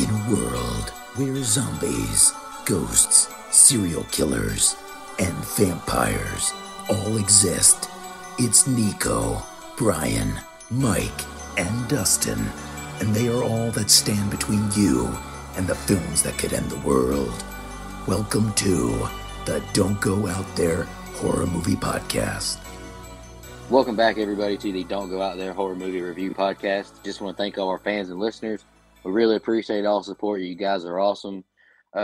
In a world where zombies, ghosts, serial killers, and vampires all exist, it's Nico, Brian, Mike, and Dustin, and they are all that stand between you and the films that could end the world. Welcome to the Don't Go Out There Horror Movie Podcast. Welcome back, everybody, to the Don't Go Out There Horror Movie Review Podcast. Just want to thank all our fans and listeners. We really appreciate all the support. You guys are awesome.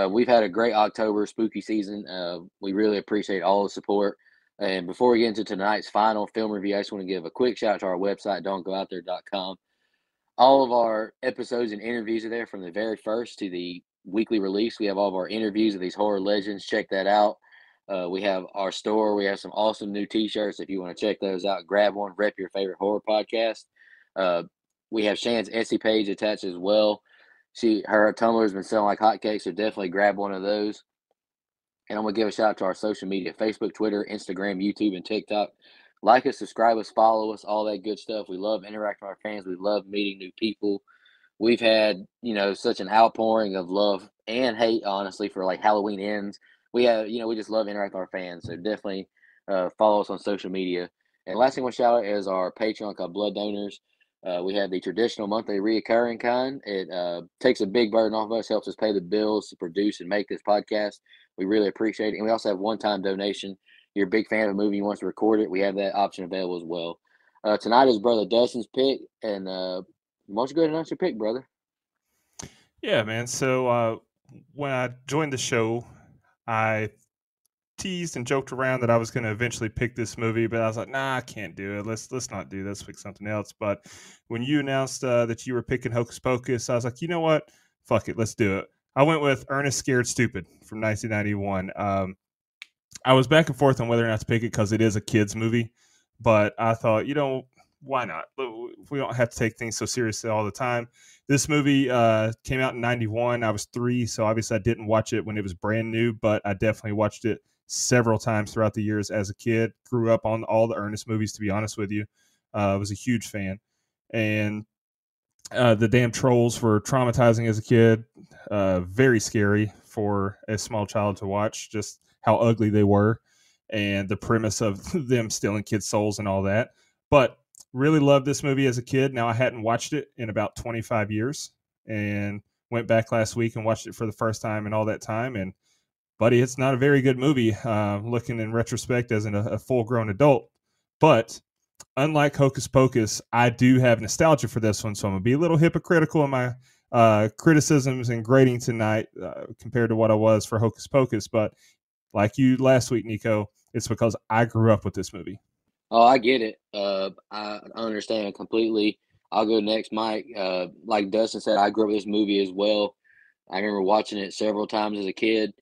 We've had a great October spooky season. We really appreciate all the support. And before we get into tonight's final film review, I just want to give a quick shout out to our website, don'tgoouthere.com. All of our episodes and interviews are there from the very first to the weekly release. We have all of our interviews of these horror legends. Check that out. We have our store. We have some awesome new t-shirts. If you want to check those out, grab one, rep your favorite horror podcast. We have Shan's Etsy page attached as well. Her Tumblr has been selling like hotcakes, so definitely grab one of those. And I'm going to give a shout out to our social media, Facebook, Twitter, Instagram, YouTube, and TikTok. Like us, subscribe us, follow us, all that good stuff. We love interacting with our fans. We love meeting new people. We've had, such an outpouring of love and hate, honestly, for like Halloween ends. We have, we just love interacting with our fans. So definitely follow us on social media. And last thing I want to shout out is our Patreon called Blood Donors. We have the traditional monthly reoccurring kind. It takes a big burden off of us, helps us pay the bills to produce and make this podcast. We really appreciate it. And we also have one-time donation. You're a big fan of a movie, you want to record it, we have that option available as well. Tonight is Brother Dustin's pick. And why don't you go ahead and announce your pick, brother? Yeah, man. So when I joined the show, I teased and joked around that I was going to eventually pick this movie, but I was like, nah, I can't do it. Let's not do this. Pick something else. But when you announced that you were picking Hocus Pocus, I was like, you know what? Fuck it. Let's do it. I went with Ernest Scared Stupid from 1991. I was back and forth on whether or not to pick it because it is a kid's movie, but I thought, why not? We don't have to take things so seriously all the time. This movie came out in 91. I was 3, so obviously I didn't watch it when it was brand new, but I definitely watched it several times throughout the years as a kid. Grew up on all the Ernest movies, to be honest with you. I was a huge fan. And the damn trolls were traumatizing as a kid. Very scary for a small child to watch, just how ugly they were and the premise of them stealing kids' souls and all that. But really loved this movie as a kid. Now, I hadn't watched it in about 25 years and went back last week and watched it for the first time in all that time. And buddy, it's not a very good movie looking in retrospect as a full-grown adult. But unlike Hocus Pocus, I do have nostalgia for this one, so I'm going to be a little hypocritical in my criticisms and grading tonight compared to what I was for Hocus Pocus. But like you last week, Nico, it's because I grew up with this movie. Oh, I get it. I understand completely. I'll go next, Mike. Like Dustin said, I grew up with this movie as well. I remember watching it several times as a kid.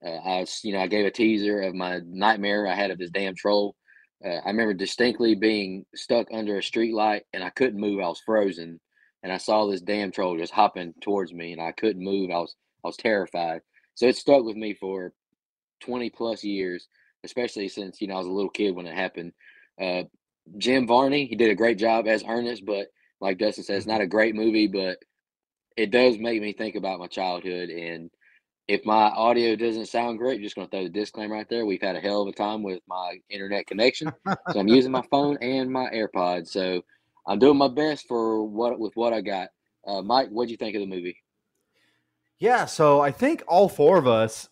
I gave a teaser of my nightmare I had of this damn troll. I remember distinctly being stuck under a street light and I couldn't move. I was frozen, and I saw this damn troll just hopping towards me, and I couldn't move. I was terrified. So it stuck with me for 20 plus years, especially since I was a little kid when it happened. Jim Varney, he did a great job as Ernest, but like Dustin said, it's not a great movie, but it does make me think about my childhood. And if my audio doesn't sound great, I'm just going to throw the disclaimer right there. We've had a hell of a time with my internet connection, so I'm using my phone and my AirPods. So I'm doing my best with what I got. Mike, what'd you think of the movie? Yeah, so I think all 4 of us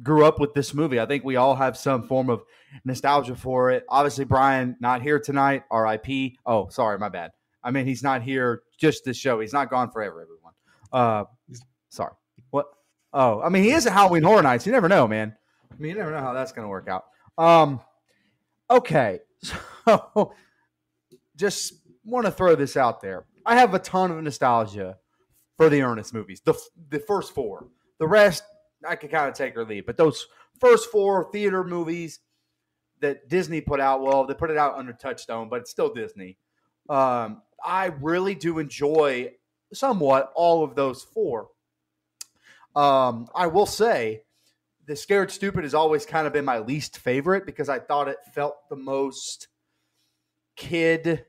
grew up with this movie. I think we all have some form of nostalgia for it. Obviously, Brian not here tonight, RIP. Oh, sorry, my bad. I mean, he's not here just this show. He's not gone forever, everyone. Sorry. What? Oh, I mean, he is at Halloween Horror Nights. You never know, man. I mean, you never know how that's going to work out. Okay, so just want to throw this out there. I have a ton of nostalgia for the Ernest movies, the first 4. The rest, I can kind of take or leave. But those first 4 theater movies that Disney put out, well, they put it out under Touchstone, but it's still Disney. I really do enjoy somewhat all of those 4. I will say the Scared Stupid has always kind of been my least favorite because I thought it felt the most kid.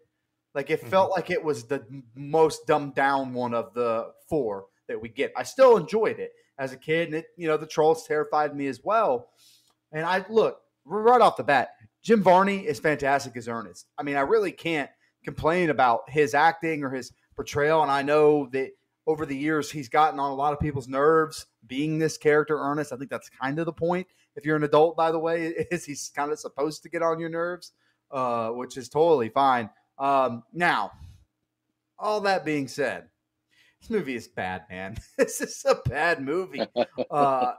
Like it felt like it was the most dumbed down one of the 4. that we get. I still enjoyed it as a kid, and the trolls terrified me as well. And right off the bat, Jim Varney is fantastic as Ernest. I mean, I really can't complain about his acting or his portrayal, and I know that over the years he's gotten on a lot of people's nerves being this character, Ernest. I think that's kind of the point. If you're an adult, by the way, is he's kind of supposed to get on your nerves, which is totally fine. Now, all that being said, this movie is bad, man. This is a bad movie. I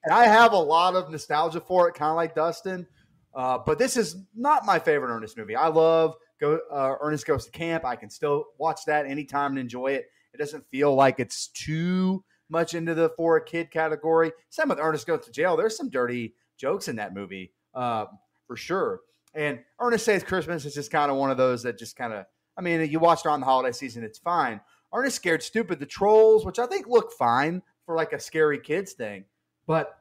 have a lot of nostalgia for it, kind of like Dustin. But this is not my favorite Ernest movie. I love Ernest Goes to Camp. I can still watch that anytime and enjoy it. It doesn't feel like it's too much into the for a kid category. Same with Ernest Goes to Jail. There's some dirty jokes in that movie, for sure. And Ernest Saves Christmas is just kind of one of those that just kind of, I mean, you watch it on the holiday season, it's fine. Ernest Scared Stupid, the Trolls, which I think look fine for like a scary kids thing. But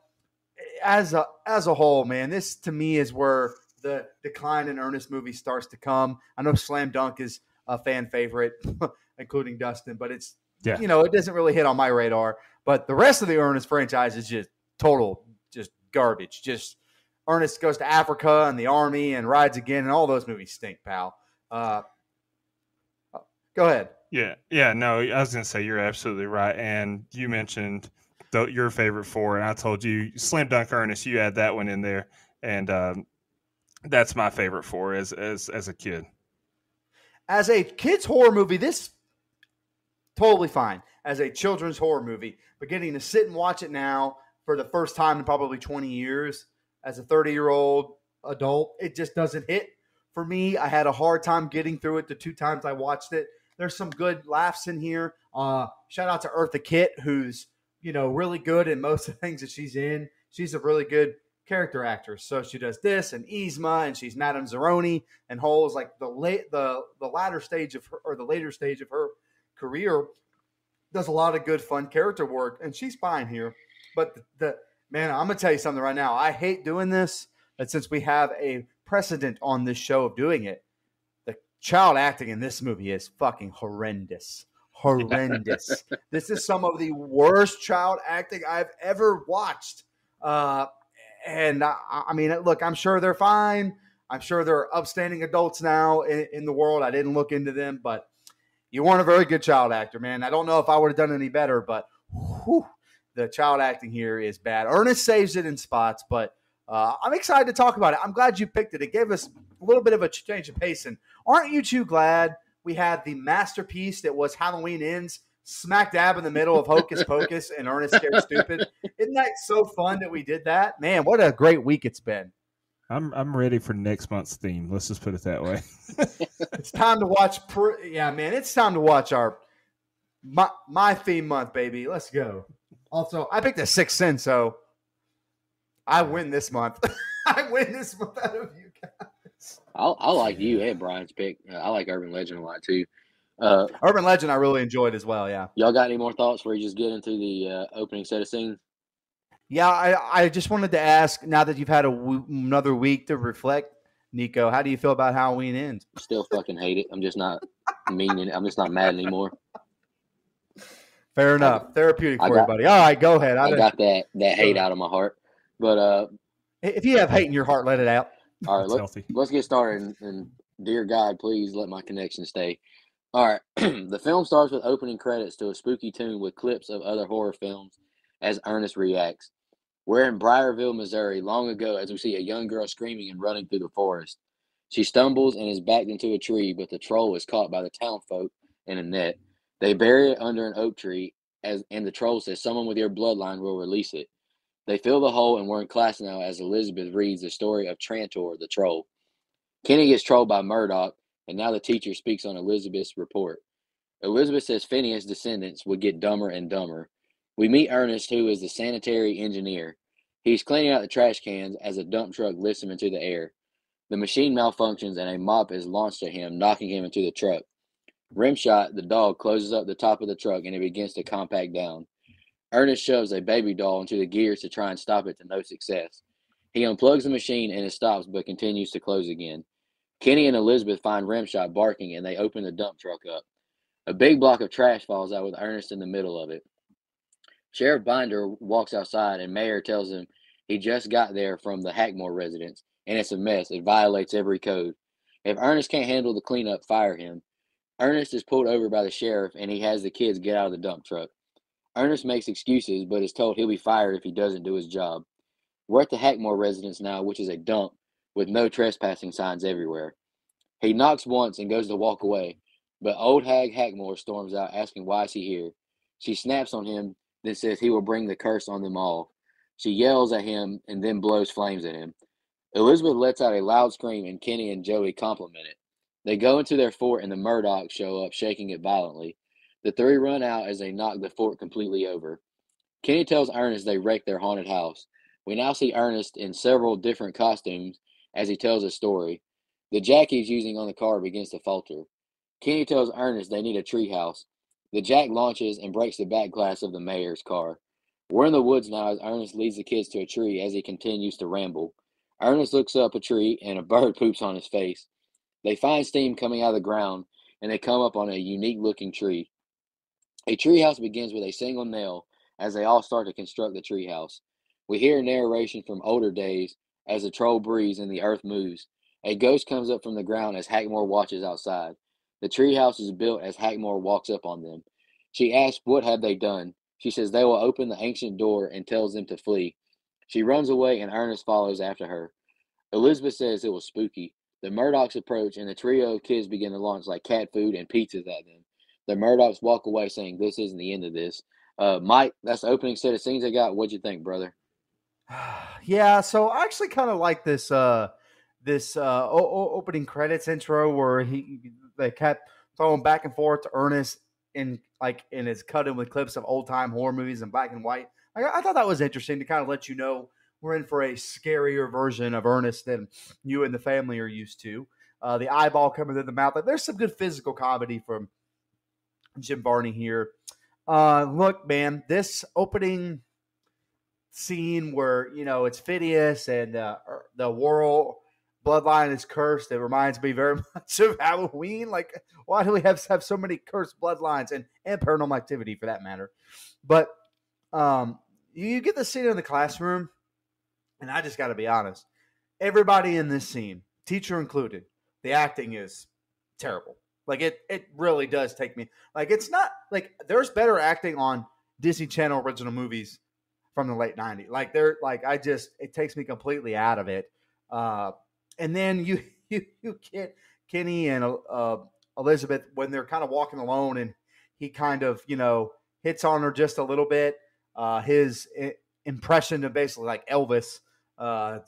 as a whole, man, this to me is where the decline in Ernest movies starts to come. I know Slam Dunk is a fan favorite, including Dustin, but it's, it doesn't really hit on my radar. But the rest of the Ernest franchise is just just garbage. Just Ernest Goes to Africa and the Army and Rides Again, and all those movies stink, pal. Go ahead. Yeah. No, I was going to say you're absolutely right. And you mentioned your favorite four, and I told you Slam Dunk Ernest. You add that one in there, and that's my favorite four as a kid. As a kids horror movie, this totally fine. As a children's horror movie, but getting to sit and watch it now for the first time in probably 20 years as a 30-year-old adult, it just doesn't hit for me. I had a hard time getting through it the 2 times I watched it. There's some good laughs in here. Shout out to Eartha Kitt, who's really good in most of the things that she's in. She's a really good character actress. So she does this and Yzma, and she's Madame Zeroni and Holes. Like the later stage of her career, does a lot of good fun character work, and she's fine here. But man, I'm gonna tell you something right now. I hate doing this, but since we have a precedent on this show of doing it, the child acting in this movie is fucking horrendous. Horrendous. This is some of the worst child acting I've ever watched. And I mean, look, I'm sure they're fine. I'm sure they're upstanding adults now in the world. I didn't look into them, but you weren't a very good child actor, man. I don't know if I would have done any better, but the child acting here is bad. Ernest saves it in spots, but I'm excited to talk about it. I'm glad you picked it. It gave us a little bit of a change of pace. And aren't you too glad we had the masterpiece that was Halloween Ends smack dab in the middle of Hocus Pocus and Ernest Scared Stupid? Isn't that so fun that we did that? Man, what a great week it's been. I'm ready for next month's theme. Let's just put it that way. It's time to watch. It's time to watch my theme month, baby. Let's go. Also, I picked a Sixth Sense, so I win this month. I win this month out of you guys. I like you and Brian's pick. I like Urban Legend a lot too. Urban Legend, I really enjoyed as well. Yeah. Y'all got any more thoughts before you just get into the opening set of scenes? Yeah, I just wanted to ask, now that you've had another week to reflect, Nico, how do you feel about Halloween Ends? Still fucking hate it. I'm just not mean. I'm just not mad anymore. Fair enough. Therapeutic for everybody. All right, go ahead. I got that hate out of my heart. But if you have hate in your heart, let it out. All right, let's get started. And dear God, please let my connection stay. All right. The film starts with opening credits to a spooky tune with clips of other horror films as Ernest reacts. We're in Briarville, Missouri, long ago, as we see a young girl screaming and running through the forest. She stumbles and is backed into a tree, but the troll is caught by the townfolk in a net. They bury it under an oak tree, and the troll says, "Someone with your bloodline will release it." They fill the hole, and we're in class now as Elizabeth reads the story of Trantor, the troll. Kenny gets trolled by Murdoch, and now the teacher speaks on Elizabeth's report. Elizabeth says Phineas' descendants would get dumber and dumber. We meet Ernest, who is the sanitary engineer. He's cleaning out the trash cans as a dump truck lifts him into the air. The machine malfunctions and a mop is launched at him, knocking him into the truck. Rimshot, the dog, closes up the top of the truck and it begins to compact down. Ernest shoves a baby doll into the gears to try and stop it to no success. He unplugs the machine and it stops but continues to close again. Kenny and Elizabeth find Rimshot barking and they open the dump truck up. A big block of trash falls out with Ernest in the middle of it. Sheriff Binder walks outside, and Mayor tells him he just got there from the Hackmore residence, and it's a mess. It violates every code. If Ernest can't handle the cleanup, fire him. Ernest is pulled over by the sheriff, and he has the kids get out of the dump truck. Ernest makes excuses, but is told he'll be fired if he doesn't do his job. We're at the Hackmore residence now, which is a dump with no trespassing signs everywhere. He knocks once and goes to walk away, but old hag Hackmore storms out asking why is he here. She snaps on him, then says he will bring the curse on them all. She yells at him and then blows flames at him. Elizabeth lets out a loud scream, and Kenny and Joey compliment it. They go into their fort, and the Murdochs show up, shaking it violently. The three run out as they knock the fort completely over. Kenny tells Ernest they wrecked their haunted house. We now see Ernest in several different costumes as he tells a story. The jack he's using on the car begins to falter. Kenny tells Ernest they need a treehouse. The jack launches and breaks the back glass of the mayor's car. We're in the woods now as Ernest leads the kids to a tree as he continues to ramble. Ernest looks up a tree and a bird poops on his face. They find steam coming out of the ground and they come up on a unique looking tree. A treehouse begins with a single nail as they all start to construct the treehouse. We hear a narration from older days as the troll breathes and the earth moves. A ghost comes up from the ground as Hackmore watches outside. The treehouse is built as Hackmore walks up on them. She asks what have they done. She says they will open the ancient door and tells them to flee. She runs away and Ernest follows after her. Elizabeth says it was spooky. The Murdochs approach and the trio of kids begin to launch like cat food and pizzas at them. The Murdochs walk away saying this isn't the end of this. Mike, that's the opening set of scenes I got. What'd you think, brother? Yeah, so I actually kind of like this opening credits intro where they kept throwing back and forth to Ernest in his cut in with clips of old time horror movies in black and white. I thought that was interesting to kind of let you know we're in for a scarier version of Ernest than you and the family are used to. The eyeball coming through the mouth. Like, there's some good physical comedy from Jim Varney here. Look, man, this opening scene where it's Phineas and the Worrell bloodline is cursed. It reminds me very much of Halloween. Like, why do we have so many cursed bloodlines and Paranormal Activity for that matter? But you get the scene in the classroom, and I just got to be honest. Everybody in this scene, teacher included, the acting is terrible. Like, it really does take me. Like, it's not like there's better acting on Disney Channel original movies from the late 90s. Like, it takes me completely out of it. And then you get Kenny and Elizabeth when they're kind of walking alone, and he kind of hits on her just a little bit. His impression of basically like Elvis, oh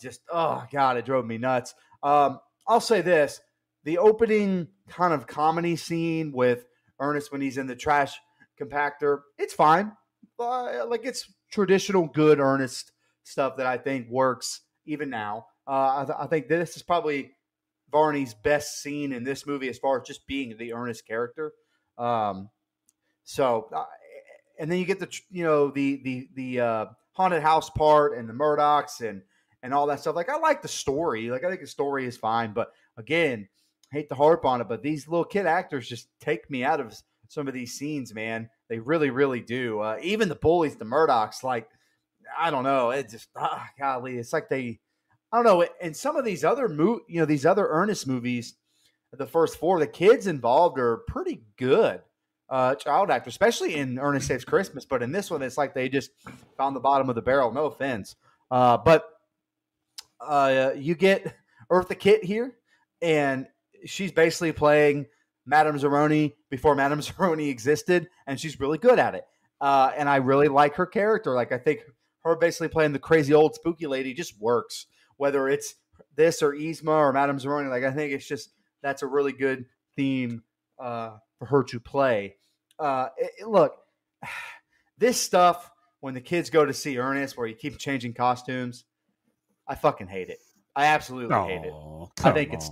god, it drove me nuts. I'll say this: the opening kind of comedy scene with Ernest when he's in the trash compactor, it's fine. Like, it's traditional good Ernest stuff that I think works even now. I think this is probably Varney's best scene in this movie as far as just being the Ernest character. And then you get the haunted house part and the Murdochs and all that stuff. Like, I like the story. Like, I think the story is fine, but again, hate to harp on it, but these little kid actors just take me out of some of these scenes, man. They really, really do. Even the bullies, the Murdochs, like, I don't know. It just, golly, it's like I don't know. In some of these other these other Ernest movies, the first four, the kids involved are pretty good child actors, especially in Ernest Saves Christmas. But in this one, it's like they just found the bottom of the barrel. No offense. But you get Eartha Kitt here, and she's basically playing Madame Zeroni before Madame Zeroni existed, and she's really good at it. And I really like her character. Like, I think her basically playing the crazy old spooky lady just works. Whether it's this or Yzma or Madame Zeroni, like, I think it's just that's a really good theme for her to play. Look, this stuff when the kids go to see Ernest, where you keep changing costumes, I fucking hate it. I absolutely hate it. I think it's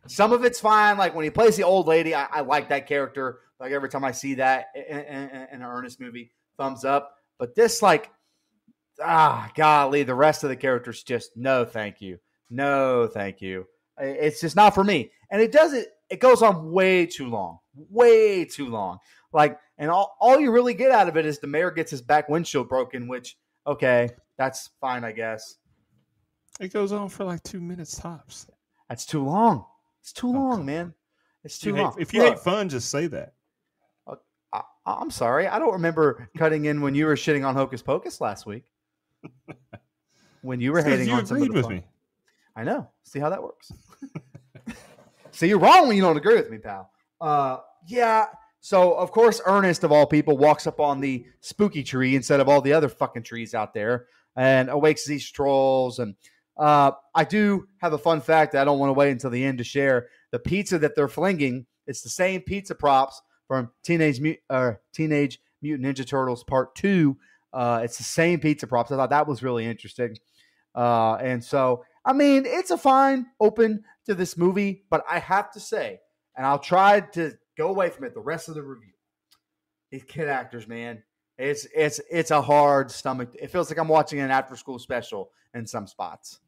some of it's fine. Like, when he plays the old lady, I like that character. Like, every time I see that in an Ernest movie, thumbs up. But this, like, golly, the rest of the characters just no thank you. No thank you. It's just not for me. And it it goes on way too long. Way too long. Like, and all you really get out of it is the mayor gets his back windshield broken, which, okay, that's fine, I guess. It goes on for like 2 minutes tops. That's too long. It's too long, man. It's too long. If you hate fun, just say that. I'm sorry. I don't remember cutting in when you were shitting on Hocus Pocus last week. When you were hating on some of the with fun. me. I know. See how that works. See, you're wrong when you don't agree with me, pal. Yeah. So, of course, Ernest, of all people, walks up on the spooky tree instead of all the other fucking trees out there and awakes these trolls. And I do have a fun fact that I don't want to wait until the end to share. The pizza that they're flinging, it's the same pizza props from Teenage Mutant Ninja Turtles Part 2. It's the same pizza props. I thought that was really interesting. And so, I mean, it's a fine open to this movie, but I have to say, and I'll try to go away from it the rest of the review. These kid actors, man, it's a hard stomach. It feels like I'm watching an after-school special in some spots.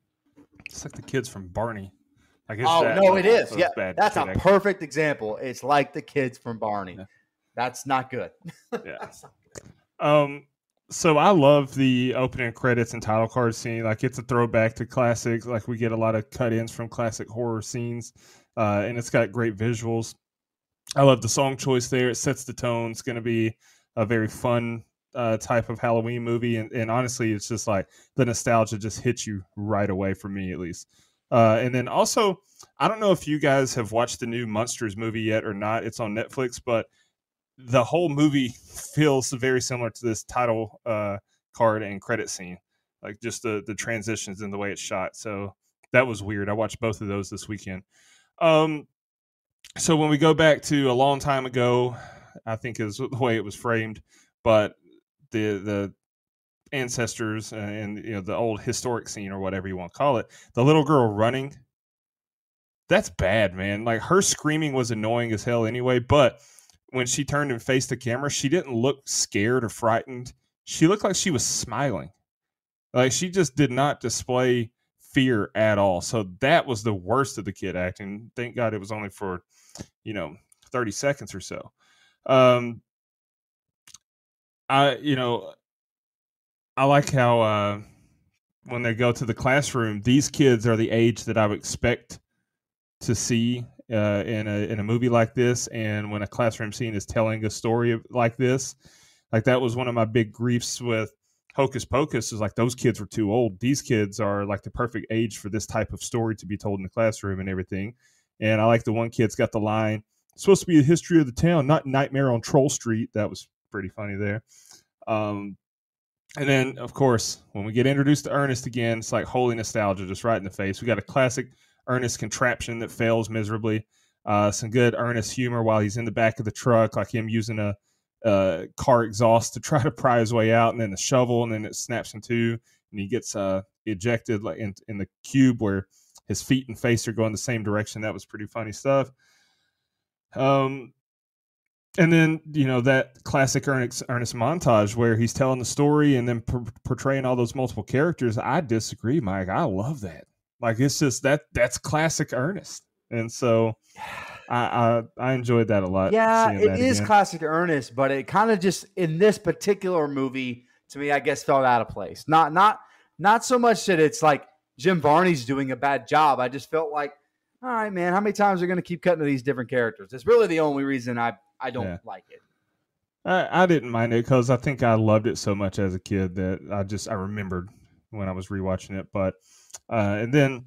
It's like the kids from Barney. Like it is. Yeah, that's a acting. perfect example. It's like the kids from Barney. Yeah. That's not good. Yeah. That's not good. So I love the opening credits and title card scene. Like, it's a throwback to classics. Like, we get a lot of cut-ins from classic horror scenes, and it's got great visuals. I love the song choice there. It sets the tone. It's going to be a very fun type of Halloween movie. And honestly, it's just like the nostalgia just hits you right away, for me at least. And then also, I don't know if you guys have watched the new Monsters movie yet or not. It's on Netflix, but the whole movie feels very similar to this title card and credit scene. Like, just the transitions and the way it's shot. So that was weird. I watched both of those this weekend. So when we go back to a long time ago, I think is the way it was framed, but the ancestors and the old historic scene, or whatever you want to call it, the little girl running, that's bad, man. Like, her screaming was annoying as hell anyway, but when she turned and faced the camera, she didn't look scared or frightened. She looked like she was smiling. Like, she just did not display fear at all. So that was the worst of the kid acting. Thank God it was only for 30 seconds or so. I like how when they go to the classroom, these kids are the age that I would expect to see in a movie like this. And when a classroom scene is telling a story like this, like, that was one of my big griefs with Hocus Pocus, is like, those kids were too old. These kids are like the perfect age for this type of story to be told in the classroom and everything. And I like the one kid's got the line, "It's supposed to be the history of the town, not Nightmare on Troll Street." That was pretty funny there. And then, of course, when we get introduced to Ernest again, it's like holy nostalgia just right in the face. We got a classic Ernest contraption that fails miserably. Some good Ernest humor while he's in the back of the truck, like him using a car exhaust to try to pry his way out, and then the shovel, and then it snaps in two, and he gets ejected like in the cube where his feet and face are going the same direction. That was pretty funny stuff. And then, that classic Ernest montage where he's telling the story and then portraying all those multiple characters. I disagree, Mike. I love that. Like, it's just that's classic Ernest. And so I enjoyed that a lot. Yeah, it is classic Ernest, but it kind of just, in this particular movie, to me, I guess, felt out of place. Not so much that it's like Jim Varney's doing a bad job. I just felt like, all right, man, how many times are we going to keep cutting to these different characters? It's really the only reason I don't like it. I didn't mind it because I think I loved it so much as a kid that I remembered when I was rewatching it. But and then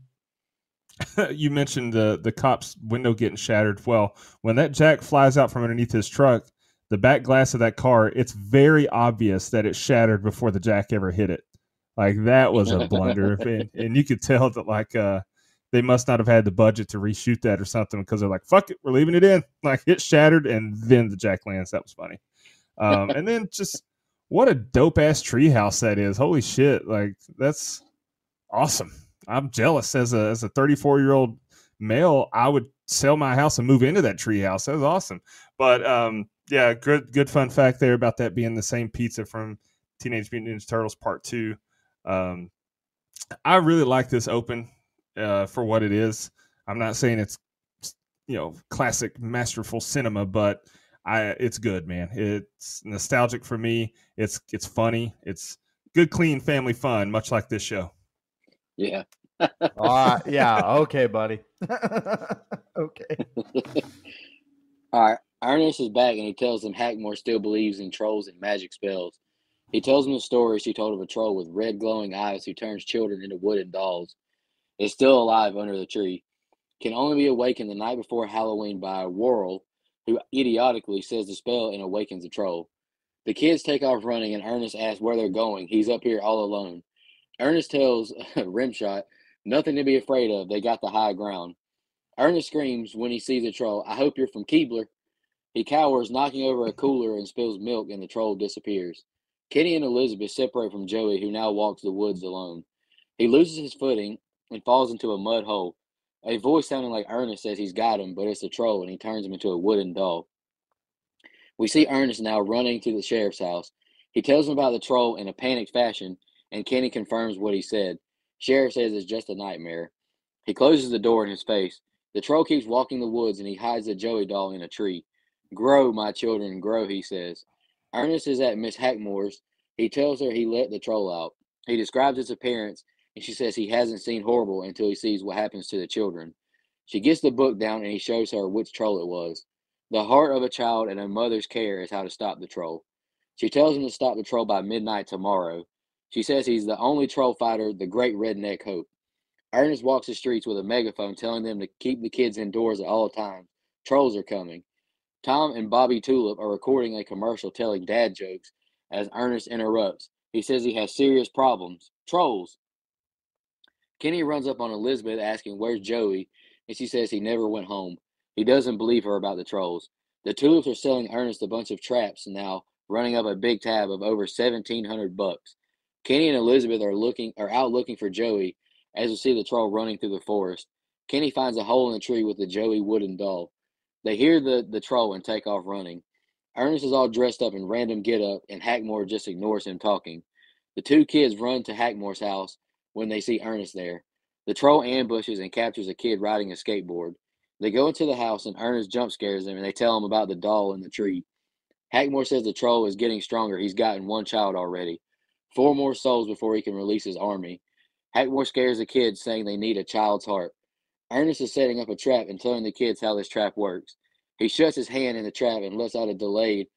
you mentioned the cop's window getting shattered. Well, when that jack flies out from underneath his truck, the back glass of that car, it's very obvious that it shattered before the jack ever hit it. Like, that was a blunder. and you could tell that, like, they must not have had the budget to reshoot that or something, because they're like, fuck it, we're leaving it in. Like, it shattered, and then the jack lands. That was funny. And then just what a dope-ass treehouse that is. Holy shit. Like, that's awesome. I'm jealous. As a 34-year-old male, I would sell my house and move into that treehouse. That was awesome. But, yeah, good fun fact there about that being the same pizza from Teenage Mutant Ninja Turtles Part 2. I really like this open for what it is. I'm not saying it's classic masterful cinema, but it's good, man. It's nostalgic for me. It's funny. It's good, clean family fun, much like this show. Yeah. Yeah. Okay, buddy. Okay. All right. Ernest is back and he tells them Hackmore still believes in trolls and magic spells. He tells them the story she told of a troll with red glowing eyes who turns children into wooden dolls. Is still alive under the tree. Can only be awakened the night before Halloween by a Whirl, who idiotically says the spell and awakens the troll. The kids take off running and Ernest asks where they're going. He's up here all alone. Ernest tells Rimshot nothing to be afraid of. They got the high ground. Ernest screams when he sees the troll, I hope you're from Keebler. He cowers, knocking over a cooler and spills milk, and the troll disappears. Kenny and Elizabeth separate from Joey, who now walks the woods alone. He loses his footing and falls into a mud hole. A voice sounding like Ernest says he's got him, but it's the troll, and he turns him into a wooden doll. We see Ernest now running to the sheriff's house. He tells him about the troll in a panicked fashion, and Kenny confirms what he said. Sheriff says it's just a nightmare. He closes the door in his face. The troll keeps walking the woods, and he hides the Joey doll in a tree. Grow, my children, grow, he says. Ernest is at Miss Hackmore's. He tells her he let the troll out. He describes its appearance, and she says he hasn't seen horrible until he sees what happens to the children. She gets the book down, and he shows her which troll it was. The heart of a child and a mother's care is how to stop the troll. She tells him to stop the troll by midnight tomorrow. She says he's the only troll fighter, the great redneck hope. Ernest walks the streets with a megaphone telling them to keep the kids indoors at all times. Trolls are coming. Tom and Bobby Tulip are recording a commercial telling dad jokes as Ernest interrupts. He says he has serious problems. Trolls. Kenny runs up on Elizabeth asking where's Joey, and she says he never went home. He doesn't believe her about the trolls. The Tulips are selling Ernest a bunch of traps now, running up a big tab of over $1,700. Kenny and Elizabeth are out looking for Joey as we see the troll running through the forest. Kenny finds a hole in the tree with the Joey wooden doll. They hear the troll and take off running. Ernest is all dressed up in random get-up, and Hackmore just ignores him talking. The two kids run to Hackmore's house when they see Ernest there. The troll ambushes and captures a kid riding a skateboard. They go into the house, and Ernest jump scares them, and they tell him about the doll in the tree. Hackmore says the troll is getting stronger. He's gotten one child already. 4 more souls before he can release his army. Hackmore scares the kids, saying they need a child's heart. Ernest is setting up a trap and telling the kids how this trap works. He shuts his hand in the trap and lets out a delayed,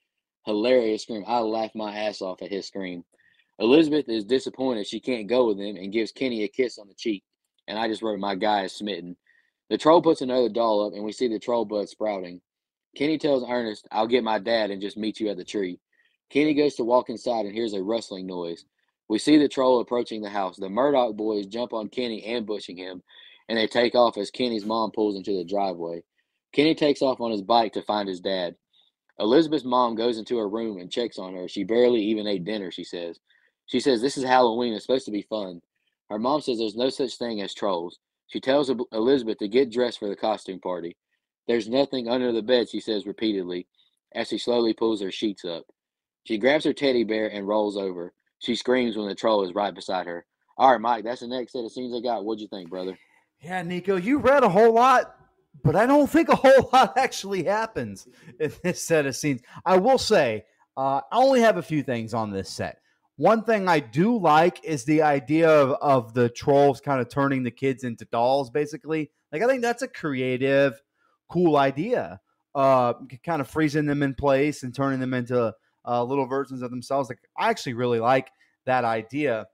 hilarious scream. I laugh my ass off at his scream. Elizabeth is disappointed she can't go with him and gives Kenny a kiss on the cheek. And I just wrote, my guy is smitten. The troll puts another doll up, and we see the troll bud sprouting. Kenny tells Ernest, I'll get my dad and just meet you at the tree. Kenny goes to walk inside and hears a rustling noise. We see the troll approaching the house. The Murdoch boys jump on Kenny, ambushing him, and they take off as Kenny's mom pulls into the driveway. Kenny takes off on his bike to find his dad. Elizabeth's mom goes into her room and checks on her. She barely even ate dinner, she says. She says, this is Halloween. It's supposed to be fun. Her mom says there's no such thing as trolls. She tells Elizabeth to get dressed for the costume party. There's nothing under the bed, she says repeatedly, as she slowly pulls her sheets up. She grabs her teddy bear and rolls over. She screams when the troll is right beside her. All right, Mike, that's the next set of scenes I got. What'd you think, brother? Yeah, Nico, you read a whole lot, but I don't think a whole lot actually happens in this set of scenes. I will say, I only have a few things on this set. One thing I do like is the idea of the trolls kind of turning the kids into dolls, basically. Like, I think that's a creative, cool idea. Kind of freezing them in place and turning them into little versions of themselves. Like, I actually really like that idea.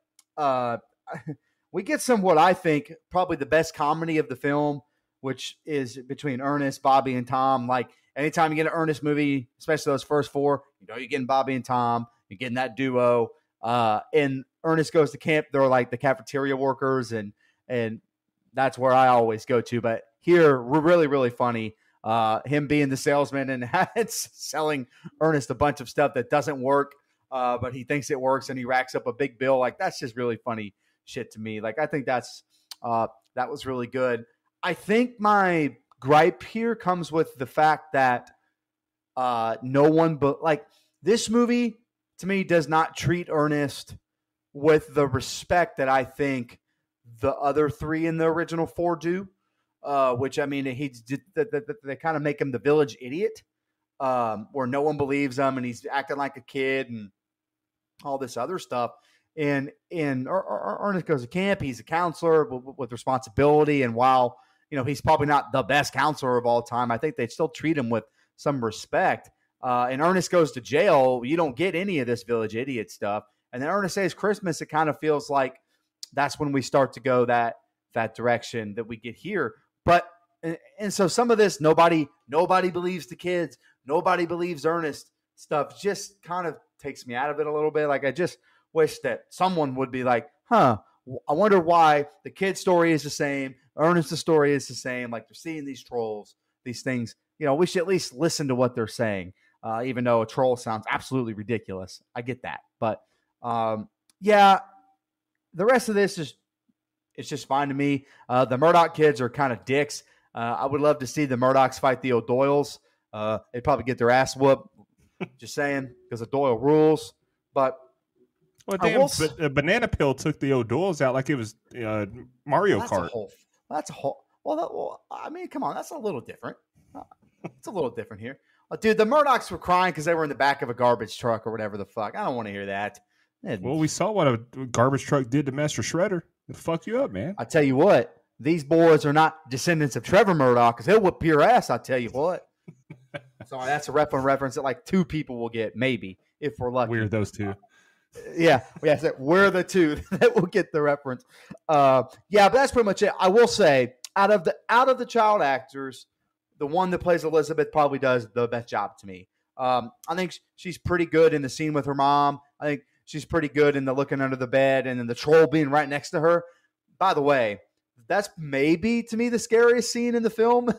We get some, what I think, probably the best comedy of the film, which is between Ernest, Bobby, and Tom. Like, anytime you get an Ernest movie, especially those first 4, you're getting Bobby and Tom. You're getting that duo. And Ernest goes to camp. They're like the cafeteria workers, and that's where I always go to. But here, we're really, really funny. Him being the salesman and selling Ernest a bunch of stuff that doesn't work, but he thinks it works, and he racks up a big bill. Like, that's just really funny shit to me. Like, I think that was really good. I think my gripe here comes with the fact that no one but like this movie to me does not treat Ernest with the respect that I think the other 3 in the original 4 do. which I mean, they kind of make him the village idiot, where no one believes him and he's acting like a kid and all this other stuff. And Ernest goes to camp. He's a counselor with responsibility, and while he's probably not the best counselor of all time, I think they still treat him with some respect. And Ernest goes to jail. You don't get any of this village idiot stuff. And then Ernest Saves Christmas. It kind of feels like that's when we start to go that direction that we get here. But and so some of this nobody believes the kids. Nobody believes Ernest stuff. Just kind of takes me out of it a little bit. Like I just wish that someone would be like, I wonder why the kid's story is the same. Ernest's story is the same. Like they're seeing these trolls, these things. We should at least listen to what they're saying, even though a troll sounds absolutely ridiculous. I get that. But, yeah, the rest of this it's just fine to me. The Murdoch kids are kind of dicks. I would love to see the Murdochs fight the O'Doyles. They'd probably get their ass whooped. Just saying, because O'Doyle rules. But Banana Peel took the O'Doyles out like it was Mario Kart. I mean, come on, that's a little different. It's a little different here. Dude, the Murdochs were crying because they were in the back of a garbage truck or whatever the fuck. I don't want to hear that. Well, we saw what a garbage truck did to Master Shredder. It'll fuck you up, man. I tell you what, these boys are not descendants of Trevor Murdoch because he'll whip your ass, I tell you what. Sorry, that's a reference that like two people will get, maybe, if we're lucky. We're those two. Yeah, we're the two that will get the reference. But that's pretty much it. I will say, out of the child actors, the one that plays Elizabeth probably does the best job to me. I think she's pretty good in the scene with her mom. I think she's pretty good in the looking under the bed and then the troll being right next to her. By the way, that's maybe to me the scariest scene in the film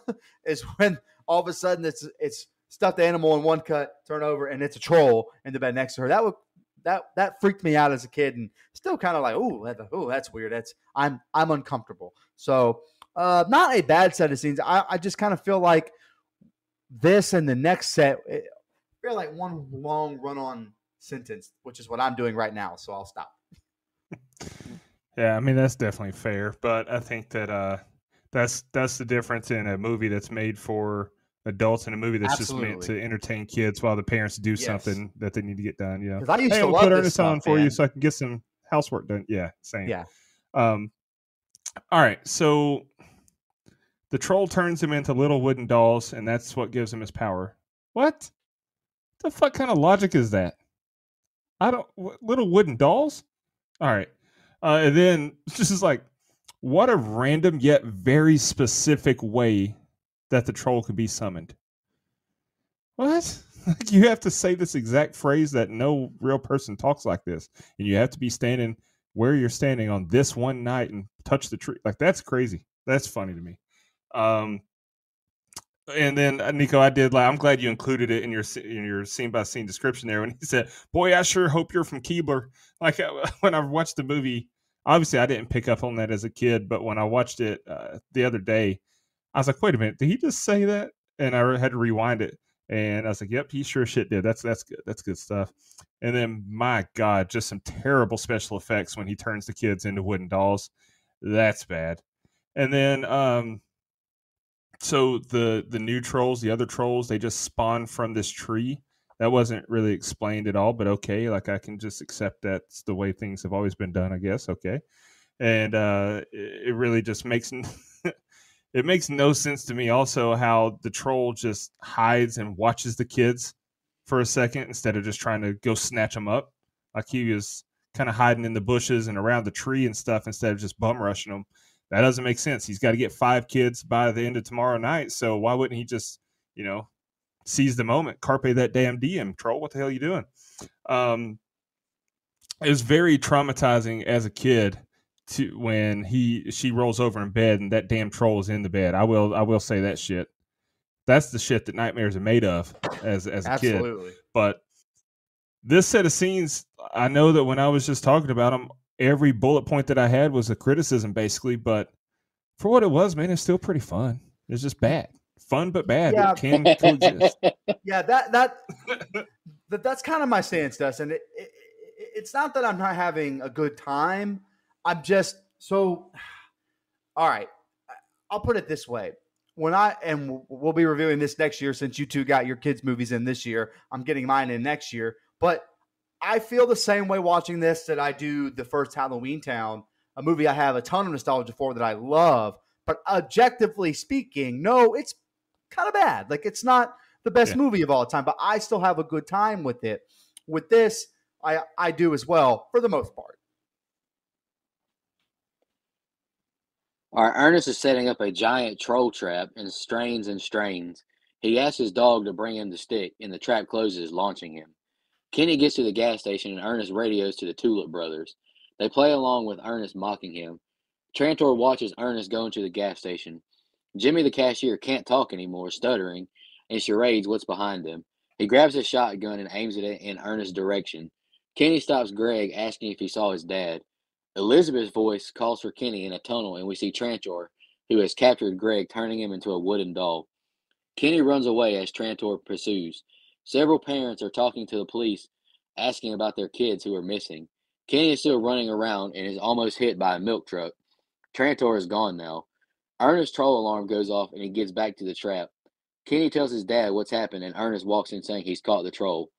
is when all of a sudden it's stuffed animal in one cut, turn over, and it's a troll in the bed next to her. That freaked me out as a kid, and still kind of like, oh, that's weird. I'm uncomfortable. So not a bad set of scenes. I just kind of feel like this and the next set feel like one long run-on sentence, which is what I'm doing right now. So I'll stop. Yeah, I mean that's definitely fair, but I think that that's the difference in a movie that's made for adults and a movie that's Absolutely. just meant to entertain kids while the parents do something that they need to get done. Yeah, because I used to we'll love put this Ernest stuff, on for man. you so I can get some housework done. Yeah, same. Yeah. All right, so the troll turns him into little wooden dolls, and that's what gives him his power. What the fuck kind of logic is that? Little wooden dolls. All right, and then this is like, what a random yet very specific way that the troll can be summoned. What? You have to say this exact phrase that no real person talks like this, and you have to be standing where you're standing on this one night and touch the tree. Like that's crazy. That's funny to me. And then Nico, I'm glad you included it in your scene by scene description there when he said, "Boy, I sure hope you're from Keebler." Like when I watched the movie, obviously I didn't pick up on that as a kid, but when I watched it the other day, I was like, "Wait a minute, did he just say that?" And I had to rewind it, and I was like, "Yep, he sure shit did." That's good. That's good stuff. And then, my God, just some terrible special effects when he turns the kids into wooden dolls. That's bad. And then, so the new trolls, the other trolls, they just spawn from this tree. That wasn't really explained at all, but okay. Like I can just accept that's the way things have always been done, I guess. Okay. And it really just makes it makes no sense to me also how the troll just hides and watches the kids for a second instead of just trying to go snatch them up. Like he was kind of hiding in the bushes and around the tree and stuff instead of just bum rushing them. That doesn't make sense. He's got to get 5 kids by the end of tomorrow night. So why wouldn't he just, seize the moment? Carpe that damn diem, troll. What the hell are you doing? It was very traumatizing as a kid when she rolls over in bed and that damn troll is in the bed. I will say that shit. That's the shit that nightmares are made of as a Absolutely. kid. But this set of scenes, I know that when I was just talking about them, every bullet point that I had was a criticism, basically. But for what it was, man, it's still pretty fun. It's just bad, fun but bad. Yeah. It can coexist. Yeah, that's kind of my stance, Dustin. It's not that I'm not having a good time. I'm just so all right. I'll put it this way. We'll be reviewing this next year since you two got your kids' movies in this year. I'm getting mine in next year. But I feel the same way watching this that I do the first Halloween Town, a movie I have a ton of nostalgia for that I love. But objectively speaking, no, it's kind of bad. Like, it's not the best movie of all time, but I still have a good time with it. With this, I do as well, for the most part. All right, Ernest is setting up a giant troll trap and strains and strains. He asks his dog to bring him the stick, and the trap closes, launching him. Kenny gets to the gas station, and Ernest radios to the Tulip brothers. They play along with Ernest mocking him. Trantor watches Ernest go into the gas station. Jimmy the cashier can't talk anymore, stuttering, and charades what's behind him. He grabs a shotgun and aims it in Ernest's direction. Kenny stops Greg, asking if he saw his dad. Elizabeth's voice calls for Kenny in a tunnel, and we see Trantor, who has captured Greg, turning him into a wooden doll. Kenny runs away as Trantor pursues. Several parents are talking to the police, asking about their kids who are missing. Kenny is still running around and is almost hit by a milk truck. Trantor is gone now. Ernest's troll alarm goes off, and he gets back to the trap. Kenny tells his dad what's happened, and Ernest walks in saying he's caught the troll.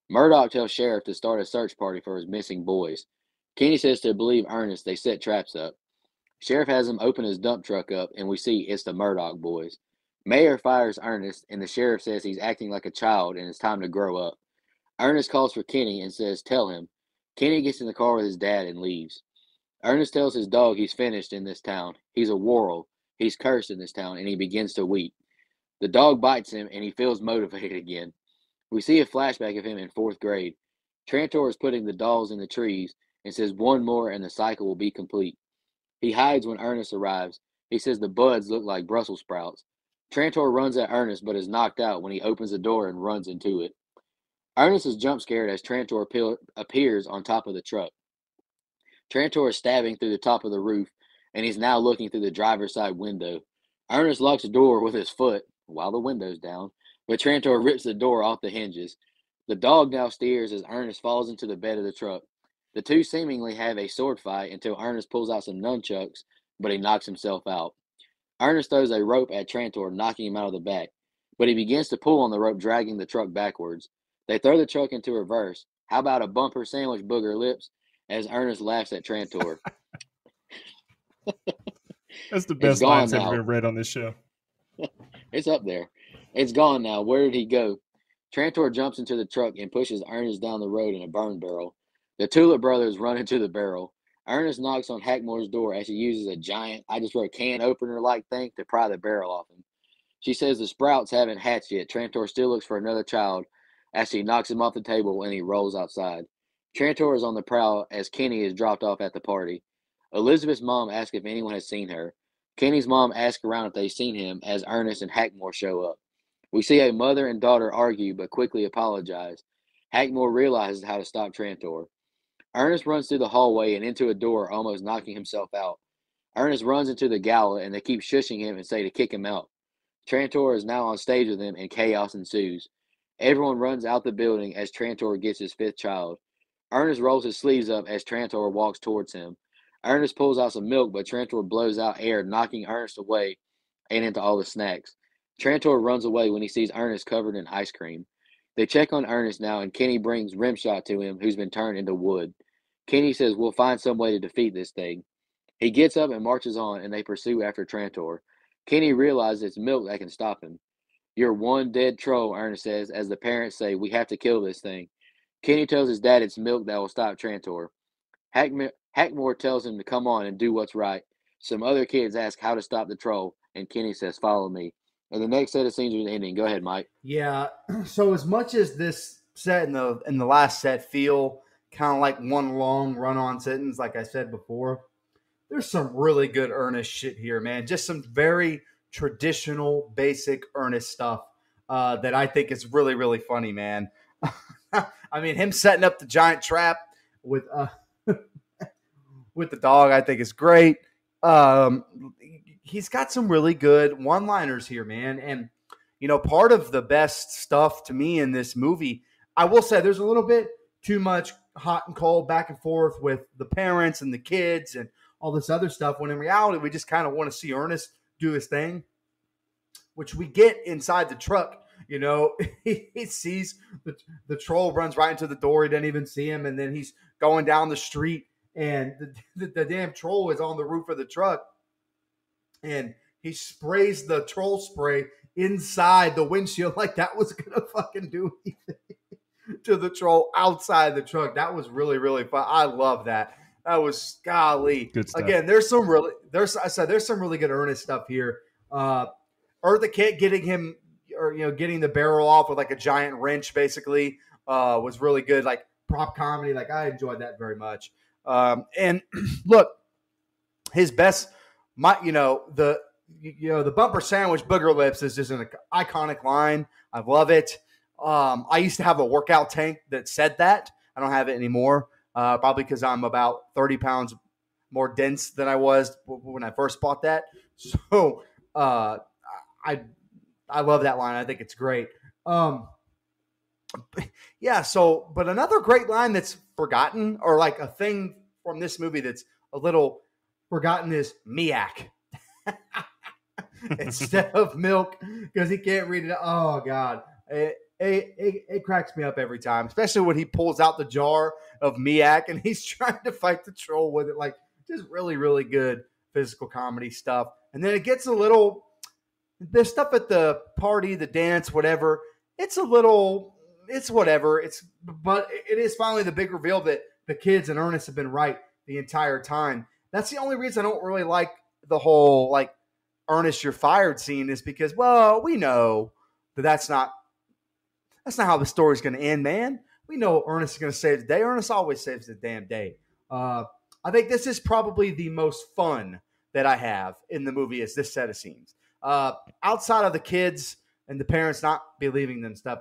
Murdoch tells Sheriff to start a search party for his missing boys. Kenny says to believe Ernest, they set traps up. Sheriff has him open his dump truck up, and we see it's the Murdoch boys. Mayor fires Ernest, and the sheriff says he's acting like a child and it's time to grow up. Ernest calls for Kenny and says, tell him. Kenny gets in the car with his dad and leaves. Ernest tells his dog he's finished in this town. He's a Worrell. He's cursed in this town, and he begins to weep. The dog bites him, and he feels motivated again. We see a flashback of him in 4th grade. Trantor is putting the dolls in the trees and says one more and the cycle will be complete. He hides when Ernest arrives. He says the buds look like Brussels sprouts. Trantor runs at Ernest but is knocked out when he opens the door and runs into it. Ernest is jump scared as Trantor appears on top of the truck. Trantor is stabbing through the top of the roof, and he's now looking through the driver's side window. Ernest locks the door with his foot while the window's down, but Trantor rips the door off the hinges. The dog now steers as Ernest falls into the bed of the truck. The two seemingly have a sword fight until Ernest pulls out some nunchucks, but he knocks himself out. Ernest throws a rope at Trantor, knocking him out of the back, but he begins to pull on the rope, dragging the truck backwards. They throw the truck into reverse. How about a bumper sandwich, booger lips, as Ernest laughs at Trantor. That's the best line that's ever been read on this show. It's up there. It's gone now. Where did he go? Trantor jumps into the truck and pushes Ernest down the road in a burn barrel. The Tulip brothers run into the barrel. Ernest knocks on Hackmore's door as she uses a giant, can opener-like thing to pry the barrel off him. She says the sprouts haven't hatched yet. Trantor still looks for another child as she knocks him off the table and he rolls outside. Trantor is on the prowl as Kenny is dropped off at the party. Elizabeth's mom asks if anyone has seen her. Kenny's mom asks around if they've seen him as Ernest and Hackmore show up. We see a mother and daughter argue but quickly apologize. Hackmore realizes how to stop Trantor. Ernest runs through the hallway and into a door, almost knocking himself out. Ernest runs into the gala and they keep shushing him and say to kick him out. Trantor is now on stage with them and chaos ensues. Everyone runs out the building as Trantor gets his 5th child. Ernest rolls his sleeves up as Trantor walks towards him. Ernest pulls out some milk, but Trantor blows out air, knocking Ernest away and into all the snacks. Trantor runs away when he sees Ernest covered in ice cream. They check on Ernest now, and Kenny brings Rimshot to him, who's been turned into wood. Kenny says, we'll find some way to defeat this thing. He gets up and marches on, and they pursue after Trantor. Kenny realizes it's milk that can stop him. You're one dead troll, Ernest says, as the parents say, we have to kill this thing. Kenny tells his dad it's milk that will stop Trantor. Hackmore tells him to come on and do what's right. Some other kids ask how to stop the troll, and Kenny says, follow me. And the next set of scenes are ending. Go ahead, Mike. Yeah, so as much as this set and the last set feel kind of like one long run-on sentence, like I said before, there's some really good Ernest shit here, man. Just some very traditional, basic Ernest stuff that I think is really, really funny, man. I mean, him setting up the giant trap with with the dog, I think is great. He's got some really good one-liners here, man. And, you know, part of the best stuff to me in this movie, I will say there's a little bit too much hot and cold back and forth with the parents and the kids and all this other stuff, when in reality, we just kind of want to see Ernest do his thing, which we get inside the truck. You know, he sees the troll runs right into the door. He doesn't even see him. And then he's going down the street, and the damn troll is on the roof of the truck. And he sprays the troll spray inside the windshield like that was going to fucking do anything to the troll outside the truck. That was really, really fun. I love that. That was golly. Good stuff. Again, there's some really good Ernest stuff here. Eartha Kitt getting the barrel off with like a giant wrench basically was really good. Like prop comedy. Like I enjoyed that very much. And look, his best, the bumper sandwich booger lips is just an iconic line. I love it. I used to have a workout tank that said that. I don't have it anymore. Probably because I'm about 30 pounds more dense than I was when I first bought that. So I love that line. I think it's great. Yeah. So, but another great line that's forgotten, or like a thing from this movie that's a little forgotten, is Miak instead of milk, because he can't read it. Oh God. It cracks me up every time, especially when he pulls out the jar of Miak and he's trying to fight the troll with it. Like, just really, really good physical comedy stuff. And then it gets a little, the stuff at the party, the dance, whatever. It's whatever. But it is finally the big reveal that the kids and Ernest have been right the entire time. That's the only reason I don't really like the whole, like, Ernest, you're fired scene, is because, well, we know that's not how the story's going to end, man. We know Ernest is going to save the day. Ernest always saves the damn day. I think this is probably the most fun that I have in the movie, is this set of scenes. Outside of the kids and the parents not believing them stuff,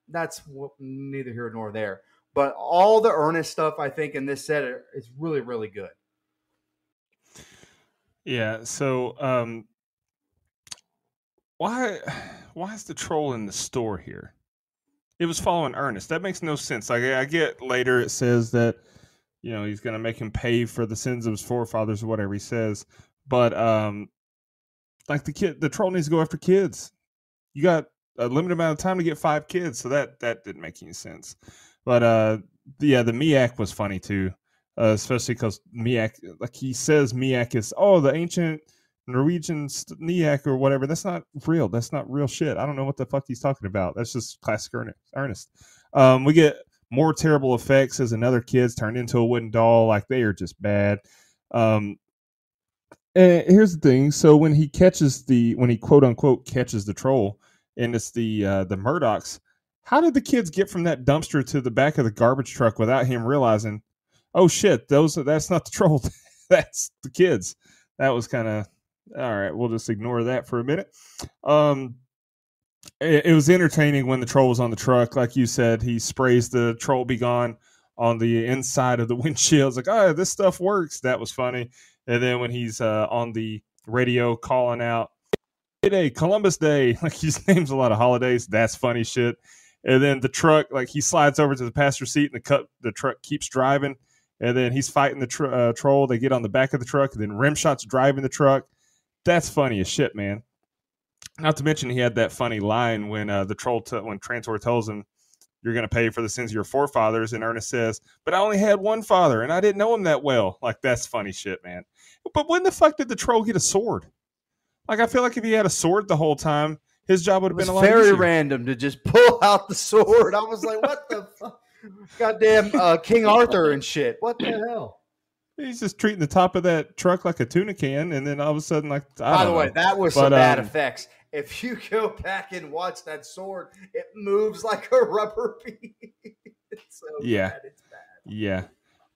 that's neither here nor there. But all the Ernest stuff, I think, in this set is really, really good. Yeah, so why is the troll in the store here? It was following Ernest. That makes no sense. Like, I get later it says that, he's going to make him pay for the sins of his forefathers or whatever he says. But like the troll needs to go after kids. You got a limited amount of time to get 5 kids, so that didn't make any sense. But the Miak was funny too, especially because Miak, like he says, Miak is the ancient Norwegian Niak or whatever. That's not real. That's not real shit. I don't know what the fuck he's talking about. That's just classic Ernest. We get more terrible effects as another kid's turned into a wooden doll. Like, they are just bad. And here's the thing. So when he quote unquote catches the troll, and it's the Murdochs, how did the kids get from that dumpster to the back of the garbage truck without him realizing, oh shit, that's not the troll. That's the kids. That was kind of, all right, we'll just ignore that for a minute. It was entertaining when the troll was on the truck. Like you said, he sprays the troll be gone on the inside of the windshield. It's like, oh, this stuff works. That was funny. And then when he's on the radio calling out, Day, Columbus Day, like he names a lot of holidays. That's funny shit. And then the truck, like he slides over to the passenger seat and the truck keeps driving. And then he's fighting the troll. They get on the back of the truck. And then Rimshot's driving the truck. That's funny as shit, man. Not to mention he had that funny line when the troll, when Trantor tells him, you're going to pay for the sins of your forefathers. And Ernest says, but I only had one father and I didn't know him that well. Like, that's funny shit, man. But when the fuck did the troll get a sword? Like, I feel like if he had a sword the whole time, his job would have been a lot easier. Very random to just pull out the sword. I was like, what the fuck? Goddamn King Arthur and shit. What the hell? He's just treating the top of that truck like a tuna can, and then all of a sudden, like, by the way, that was some bad effects. If you go back and watch that sword, it moves like a rubber bee. It's so bad. It's bad. Yeah.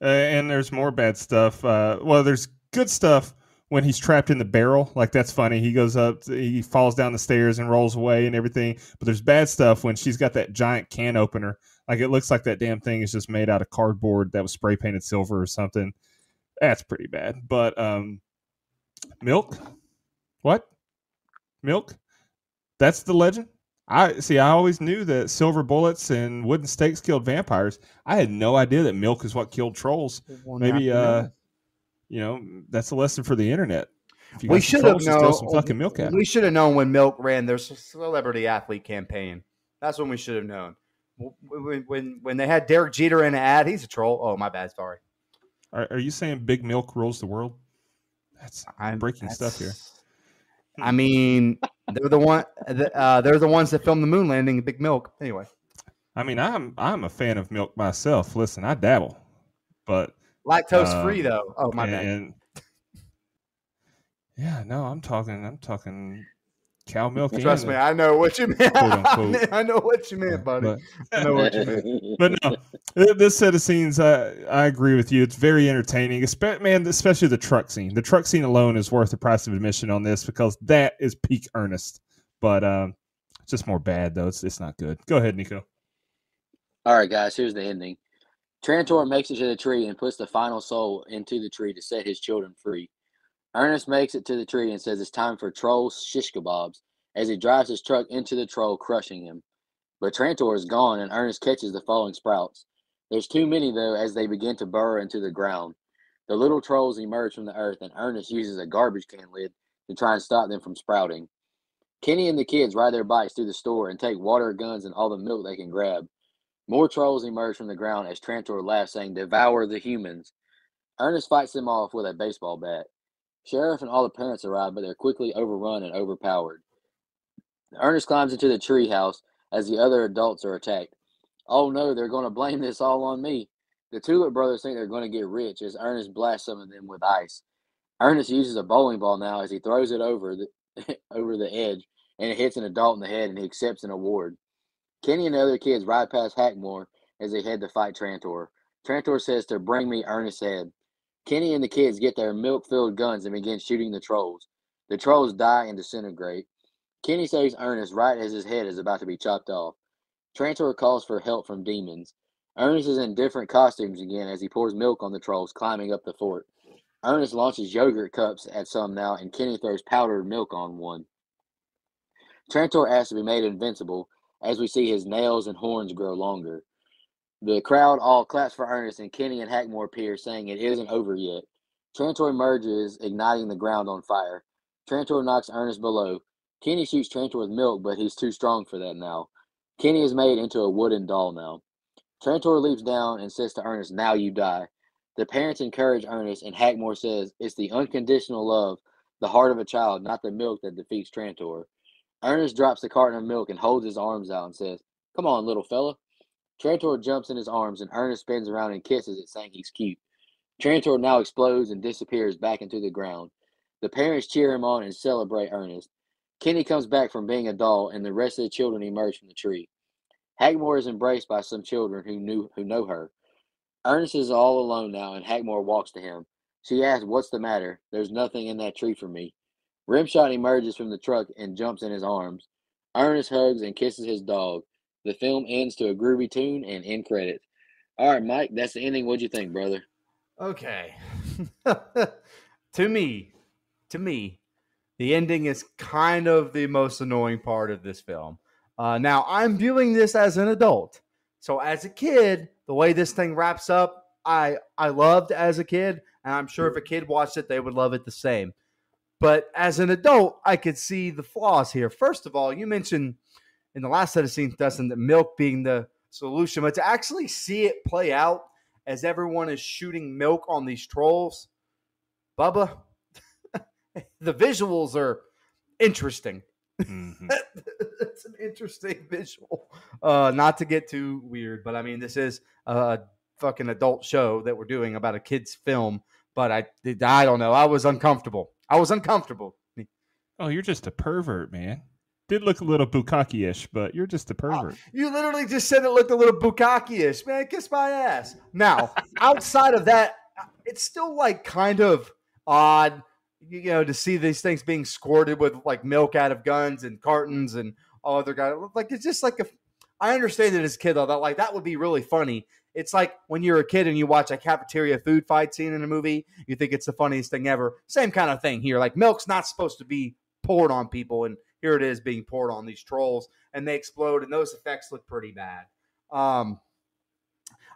And there's more bad stuff. Well, there's good stuff when he's trapped in the barrel. Like, that's funny. He goes up, he falls down the stairs and rolls away and everything. But there's bad stuff when she's got that giant can opener. Like, it looks like that damn thing is just made out of cardboard that was spray painted silver or something. That's pretty bad. But milk? What? Milk? That's the legend? I always knew that silver bullets and wooden stakes killed vampires. I had no idea that milk is what killed trolls. Maybe that's a lesson for the internet. If you We got some should have trolls, just throw known. some fucking milk at 'em. We should have known when Milk ran their celebrity athlete campaign. That's when we should have known. When they had Derek Jeter in an ad, he's a troll. Oh, my bad. Sorry. Are you saying Big Milk rules the world? That's breaking stuff here. I mean, they're the one. They're the ones that filmed the moon landing. Big Milk. Anyway. I mean, I'm a fan of milk myself. Listen, I dabble, but Lactose free though. Oh, my bad. And yeah, no, I'm talking cow milk. Trust me, I know what you meant. I know what you meant, buddy. I know what you meant. But no, this set of scenes, I agree with you. It's very entertaining, especially the truck scene. The truck scene alone is worth the price of admission on this because that is peak Ernest. But it's just more bad though. It's not good. Go ahead, Nico. All right, guys. Here's the ending. Trantor makes it to the tree and puts the final soul into the tree to set his children free. Ernest makes it to the tree and says it's time for troll shish kebabs as he drives his truck into the troll, crushing him. But Trantor is gone and Ernest catches the falling sprouts. There's too many, though, as they begin to burrow into the ground. The little trolls emerge from the earth and Ernest uses a garbage can lid to try and stop them from sprouting. Kenny and the kids ride their bikes through the store and take water, guns, and all the milk they can grab. More trolls emerge from the ground as Trantor laughs, saying, "Devour the humans." Ernest fights them off with a baseball bat. Sheriff and all the parents arrive, but they're quickly overrun and overpowered. Ernest climbs into the tree house as the other adults are attacked. Oh no, they're going to blame this all on me. The Tulip brothers think they're going to get rich as Ernest blasts some of them with ice. Ernest uses a bowling ball now as he throws it over the edge, and it hits an adult in the head, and he accepts an award. Kenny and the other kids ride past Hackmore as they head to fight Trantor. Trantor says to bring me Ernest's head. Kenny and the kids get their milk-filled guns and begin shooting the trolls. The trolls die and disintegrate. Kenny saves Ernest right as his head is about to be chopped off. Trantor calls for help from demons. Ernest is in different costumes again as he pours milk on the trolls climbing up the fort. Ernest launches yogurt cups at some now, and Kenny throws powdered milk on one. Trantor asks to be made invincible as we see his nails and horns grow longer. The crowd all claps for Ernest, and Kenny and Hackmore appear, saying it isn't over yet. Trantor emerges, igniting the ground on fire. Trantor knocks Ernest below. Kenny shoots Trantor with milk, but he's too strong for that now. Kenny is made into a wooden doll now. Trantor leaps down and says to Ernest, "Now you die." The parents encourage Ernest, and Hackmore says, "It's the unconditional love, the heart of a child, not the milk that defeats Trantor." Ernest drops the carton of milk and holds his arms out and says, "Come on, little fella." Trantor jumps in his arms, and Ernest spins around and kisses it, saying he's cute. Trantor now explodes and disappears back into the ground. The parents cheer him on and celebrate Ernest. Kenny comes back from being a doll, and the rest of the children emerge from the tree. Hackmore is embraced by some children who know her. Ernest is all alone now, and Hackmore walks to him. She asks, "What's the matter?" "There's nothing in that tree for me." Rimshot emerges from the truck and jumps in his arms. Ernest hugs and kisses his dog. The film ends to a groovy tune and end credits. All right, Mike, that's the ending. What'd you think, brother? Okay. To me, the ending is kind of the most annoying part of this film. Now, I'm viewing this as an adult. So as a kid, the way this thing wraps up, I loved as a kid, and I'm sure if a kid watched it, they would love it the same. But as an adult, I could see the flaws here. First of all, you mentioned in the last set of scenes, Dustin, that milk being the solution, but to actually see it play out as everyone is shooting milk on these trolls, Bubba, the visuals are interesting. Mm-hmm. It's an interesting visual. Not to get too weird, but I mean, this is a fucking adult show that we're doing about a kid's film. But I don't know. I was uncomfortable. Oh, you're just a pervert, man. Did look a little bukkake-ish, but you're just a pervert. You literally just said it looked a little bukkake-ish. Man, kiss my ass. Now, outside of that, it's still like kind of odd, to see these things being squirted with like milk out of guns and cartons and all other guys. Like, it's just like I understand it as a kid, though, that would be really funny. It's like when you're a kid and you watch a cafeteria food fight scene in a movie, you think it's the funniest thing ever. Same kind of thing here. Like, milk's not supposed to be poured on people, and here it is being poured on these trolls, and they explode, and those effects look pretty bad. I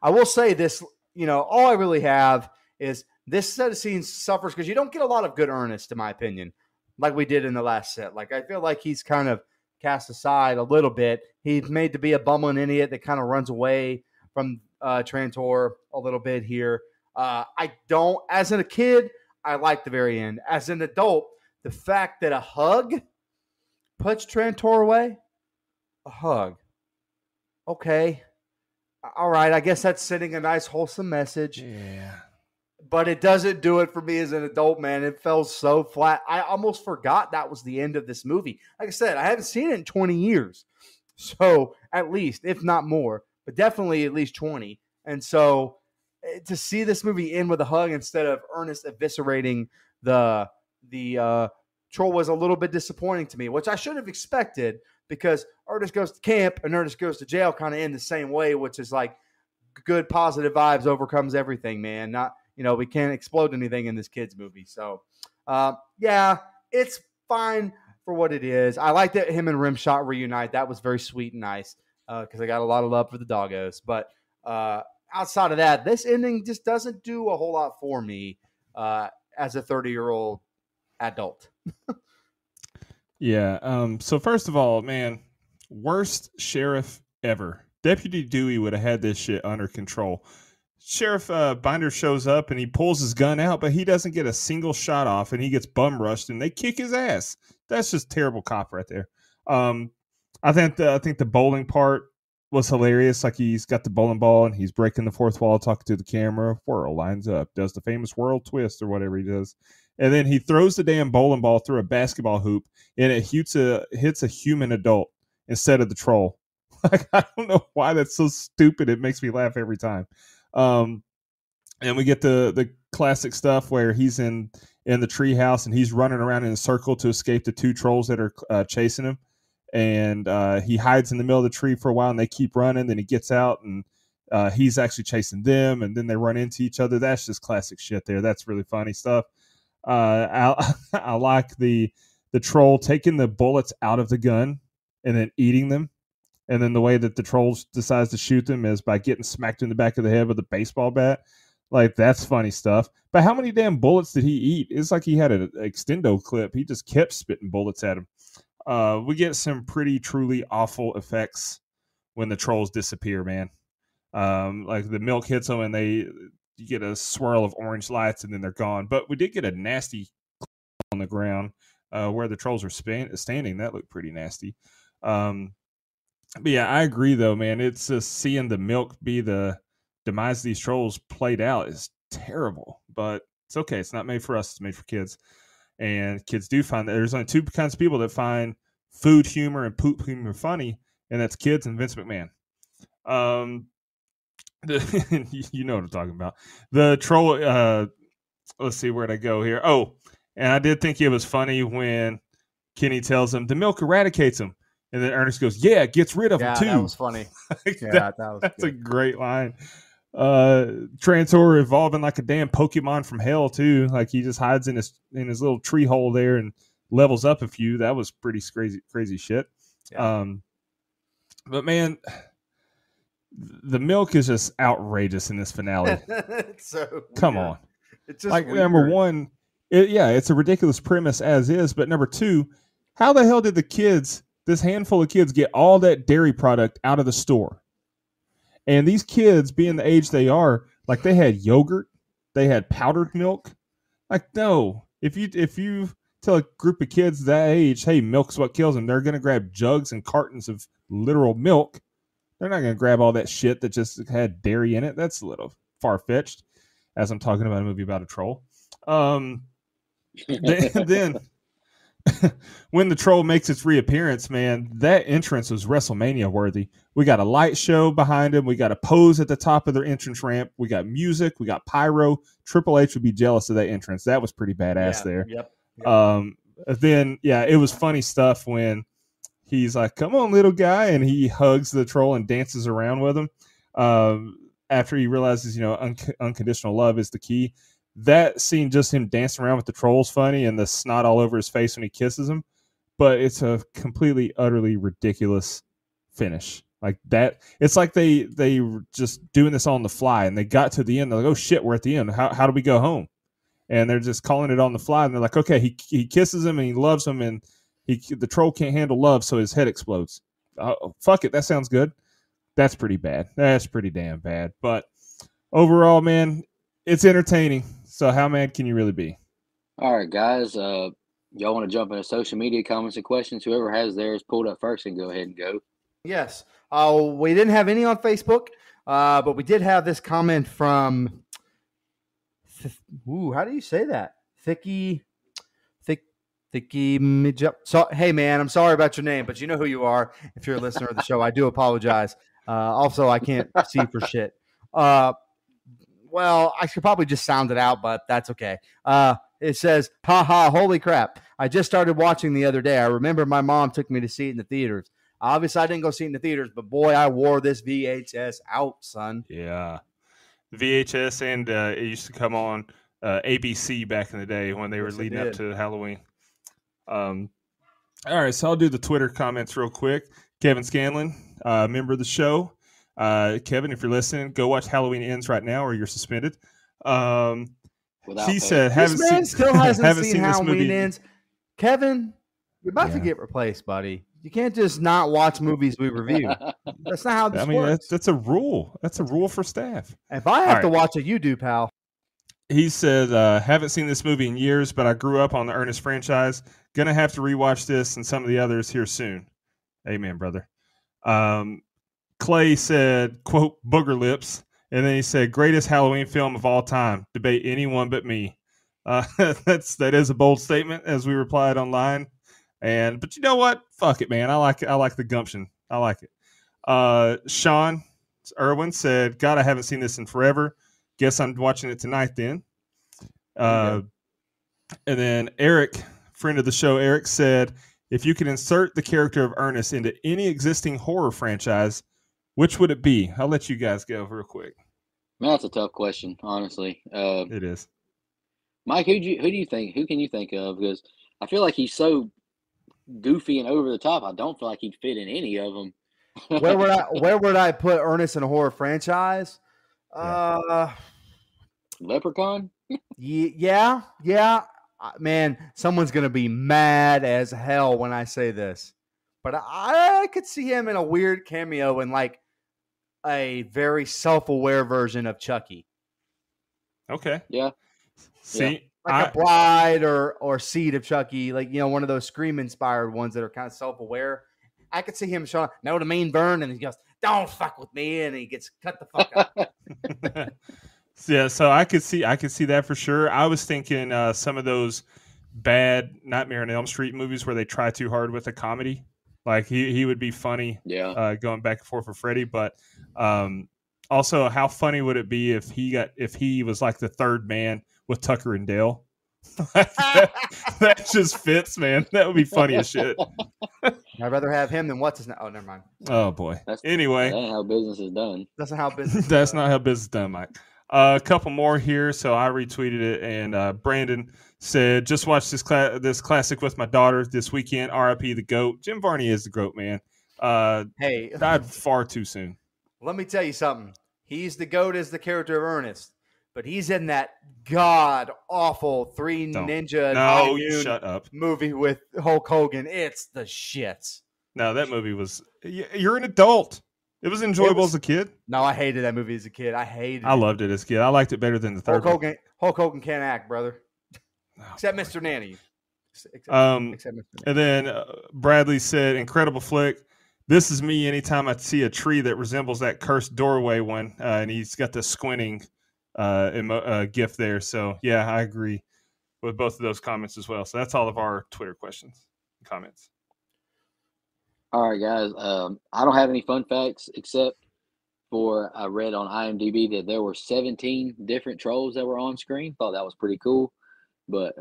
will say this, all I really have is This set of scenes suffers because you don't get a lot of good Ernest, in my opinion, like we did in the last set. Like, I feel like he's kind of cast aside a little bit. He's made to be a bumbling idiot that kind of runs away from Trantor a little bit here. I don't, as a kid, I like the very end. As an adult, the fact that a hug puts Trantor away, a hug. Okay. All right. I guess that's sending a nice, wholesome message. Yeah. But it doesn't do it for me as an adult, man. It fell so flat. I almost forgot that was the end of this movie. Like I said, I haven't seen it in 20 years. So at least, if not more, but definitely at least 20. And so to see this movie end with a hug instead of Ernest eviscerating the troll was a little bit disappointing to me, which I should have expected because Ernest goes to camp and Ernest goes to jail kind of in the same way, which is like good positive vibes overcomes everything, man. Not, we can't explode anything in this kid's movie. So, yeah, it's fine for what it is. I like that him and Rimshot reunite. That was very sweet and nice because I got a lot of love for the doggos. But outside of that, this ending just doesn't do a whole lot for me as a 30-year-old adult. Yeah. So first of all, man, worst sheriff ever. Deputy Dewey would have had this shit under control. Sheriff Binder shows up and he pulls his gun out, but he doesn't get a single shot off and he gets bum rushed and they kick his ass. That's just terrible cop right there. I think the bowling part was hilarious. Like he's got the bowling ball and he's breaking the fourth wall, talking to the camera. Whirl lines up, does the famous whirl twist or whatever he does. And then he throws the damn bowling ball through a basketball hoop and it hits a human adult instead of the troll. Like, I don't know why that's so stupid. It makes me laugh every time. And we get the classic stuff where he's in the treehouse and he's running around in a circle to escape the two trolls that are chasing him. And he hides in the middle of the tree for a while and they keep running. Then he gets out and he's actually chasing them. And then they run into each other. That's just classic shit there. That's really funny stuff. I like the troll taking the bullets out of the gun and then eating them. And then the way that the troll decides to shoot them is by getting smacked in the back of the head with a baseball bat. Like, that's funny stuff. But how many damn bullets did he eat? It's like he had an extendo clip. He just kept spitting bullets at him. We get some pretty, truly awful effects when the trolls disappear, man. Like the milk hits them and you get a swirl of orange lights and then they're gone. But we did get a nasty on the ground where the trolls are standing. That looked pretty nasty. But yeah, I agree though, man. It's just seeing the milk be the demise of these trolls played out is terrible. But it's okay. It's not made for us. It's made for kids. And kids do find that there's only two kinds of people that find food humor and poop humor funny, and that's kids and Vince McMahon. You know what I'm talking about. The troll, let's see, where'd I go here? Oh, and I did think it was funny when Kenny tells him the milk eradicates him. And then Ernest goes, yeah, it gets rid of him too. That was funny. That's a great line. Trantor evolving like a damn Pokemon from hell too. Like he just hides in his little tree hole there and levels up a few. That was pretty crazy shit. Yeah. But man, the milk is just outrageous in this finale. So come on. It's just like weird. Number one, it's a ridiculous premise as is. But number two, how the hell did this handful of kids get all that dairy product out of the store? And these kids, being the age they are, like they had yogurt, they had powdered milk. Like, no, if you tell a group of kids that age, hey, milk's what kills them, they're going to grab jugs and cartons of literal milk. They're not going to grab all that shit that just had dairy in it. That's a little far-fetched, as I'm talking about a movie about a troll. Then when the troll makes its reappearance, man, that entrance was WrestleMania worthy. We got a light show behind him. We got a pose at the top of their entrance ramp. We got music. We got pyro. Triple H would be jealous of that entrance. That was pretty badass there. Yep. Then, it was funny stuff when he's like, come on, little guy. And he hugs the troll and dances around with him. After he realizes, unconditional love is the key. That scene, just him dancing around with the troll's funny and the snot all over his face when he kisses him. But it's a completely, utterly ridiculous finish. Like that. It's like they were just doing this on the fly and they got to the end. They're like, oh shit, we're at the end. How do we go home? and they're just calling it on the fly. And they're like, okay, he kisses him and he loves him, and the troll can't handle love, so his head explodes. Fuck it, that sounds good. That's pretty bad. That's pretty damn bad. But overall, man, it's entertaining. So how mad can you really be? All right, guys. Y'all want to jump into social media comments and questions? Whoever has theirs pulled up first can go ahead and go. Yes. We didn't have any on Facebook, but we did have this comment from. How do you say that? Thicky. So, hey, man, I'm sorry about your name, but you know who you are. If you're a listener of the show, I do apologize. Also, I can't see for shit. Well, I should probably just sound it out, but that's okay. It says, haha, holy crap. I just started watching the other day. I remember my mom took me to see it in the theaters. Obviously, I didn't go see it in the theaters, but boy, I wore this VHS out, son. Yeah. VHS, and it used to come on ABC back in the day when they were leading up to Halloween. All right, so I'll do the Twitter comments real quick. Kevin Scanlon, member of the show. Kevin, if you're listening, go watch Halloween Ends right now, or you're suspended. He said, still hasn't seen Halloween Ends. Kevin, you're about to get replaced, buddy. You can't just not watch movies we review. That's not how this works. That's a rule. That's a rule for staff. If I have to watch it, you do, pal. He said, haven't seen this movie in years, but I grew up on the Ernest franchise. Gonna have to rewatch this and some of the others here soon. Amen, brother. Clay said, quote, booger lips. And then he said, greatest Halloween film of all time. Debate anyone but me. That is a bold statement, as we replied online. But you know what? Fuck it, man. I like it. I like the gumption. I like it. Sean Irwin said, God, I haven't seen this in forever. Guess I'm watching it tonight then. And then Eric, friend of the show, Eric said, if you could insert the character of Ernest into any existing horror franchise, which would it be? I'll let you guys go real quick. Man, that's a tough question, honestly. It is. Mike, who do you think? Who can you think of? Because I feel like he's so goofy and over the top. I don't feel like he'd fit in any of them. Where would I put Ernest in a horror franchise? Leprechaun? Yeah. Man, someone's gonna be mad as hell when I say this, but I could see him in a weird cameo in like a very self-aware version of Chucky. Okay. Yeah. See, like a Bride or Seed of Chucky, like one of those Scream-inspired ones that are kind of self-aware. I could see him showing, no, the main burn, and he goes, "Don't fuck with me," and he gets cut the fuck up. Yeah, so I could see that for sure. I was thinking some of those bad Nightmare on Elm Street movies where they try too hard with a comedy. Like he would be funny, going back and forth with Freddy. But also, how funny would it be if he was like the third man with Tucker and Dale? that just fits, man. That would be funny as shit. I'd rather have him than what's his name. Oh, never mind. Oh boy. Anyway, that ain't how business is done. That's not how business. That's not how business is done, Mike. A couple more here, so I retweeted it, and Brandon said, "Just watched this classic with my daughter this weekend. R.I.P. the GOAT. Jim Varney is the GOAT, man. Hey, died far too soon. Let me tell you something. He's the GOAT as the character of Ernest, but he's in that god awful Three Ninja shut up movie with Hulk Hogan. It's the shits. No, that movie was. You're an adult. It was enjoyable as a kid. No, I hated that movie as a kid. I loved it as a kid. I liked it better than the third one. Hulk Hogan can't act, brother. Except Mr. Nanny. Except Mr. Nanny. And then Bradley said, incredible flick. This is me anytime I see a tree that resembles that cursed doorway one. And he's got the squinting gif there. So, yeah, I agree with both of those comments as well. So that's all of our Twitter questions and comments. All right, guys. I don't have any fun facts except for I read on IMDb that there were 17 different trolls that were on screen. Thought that was pretty cool. But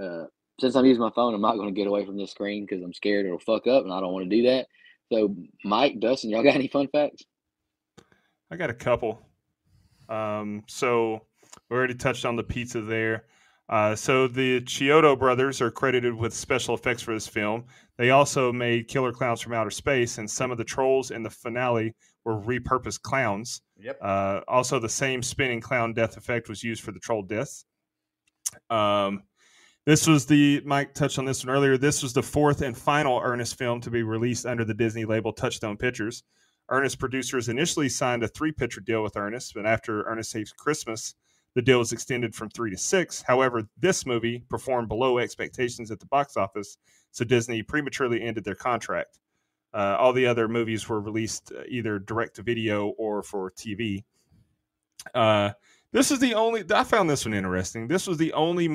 since I'm using my phone, I'm not going to get away from this screen because I'm scared it'll fuck up, and I don't want to do that. So, Mike, Dustin, y'all got any fun facts? I got a couple. So we already touched on the pizza there. So the Chiodo brothers are credited with special effects for this film. They also made Killer Clowns from Outer Space, and some of the trolls in the finale were repurposed clowns. Yep. Also, the same spinning clown death effect was used for the troll deaths. This was Mike touched on this one earlier. This was the fourth and final Ernest film to be released under the Disney label Touchstone Pictures. Ernest producers initially signed a 3-picture deal with Ernest, but after Ernest Saves Christmas, the deal was extended from 3 to 6. However, this movie performed below expectations at the box office, so Disney prematurely ended their contract. All the other movies were released either direct to video or for TV. This is the only, I found this one interesting. This was the only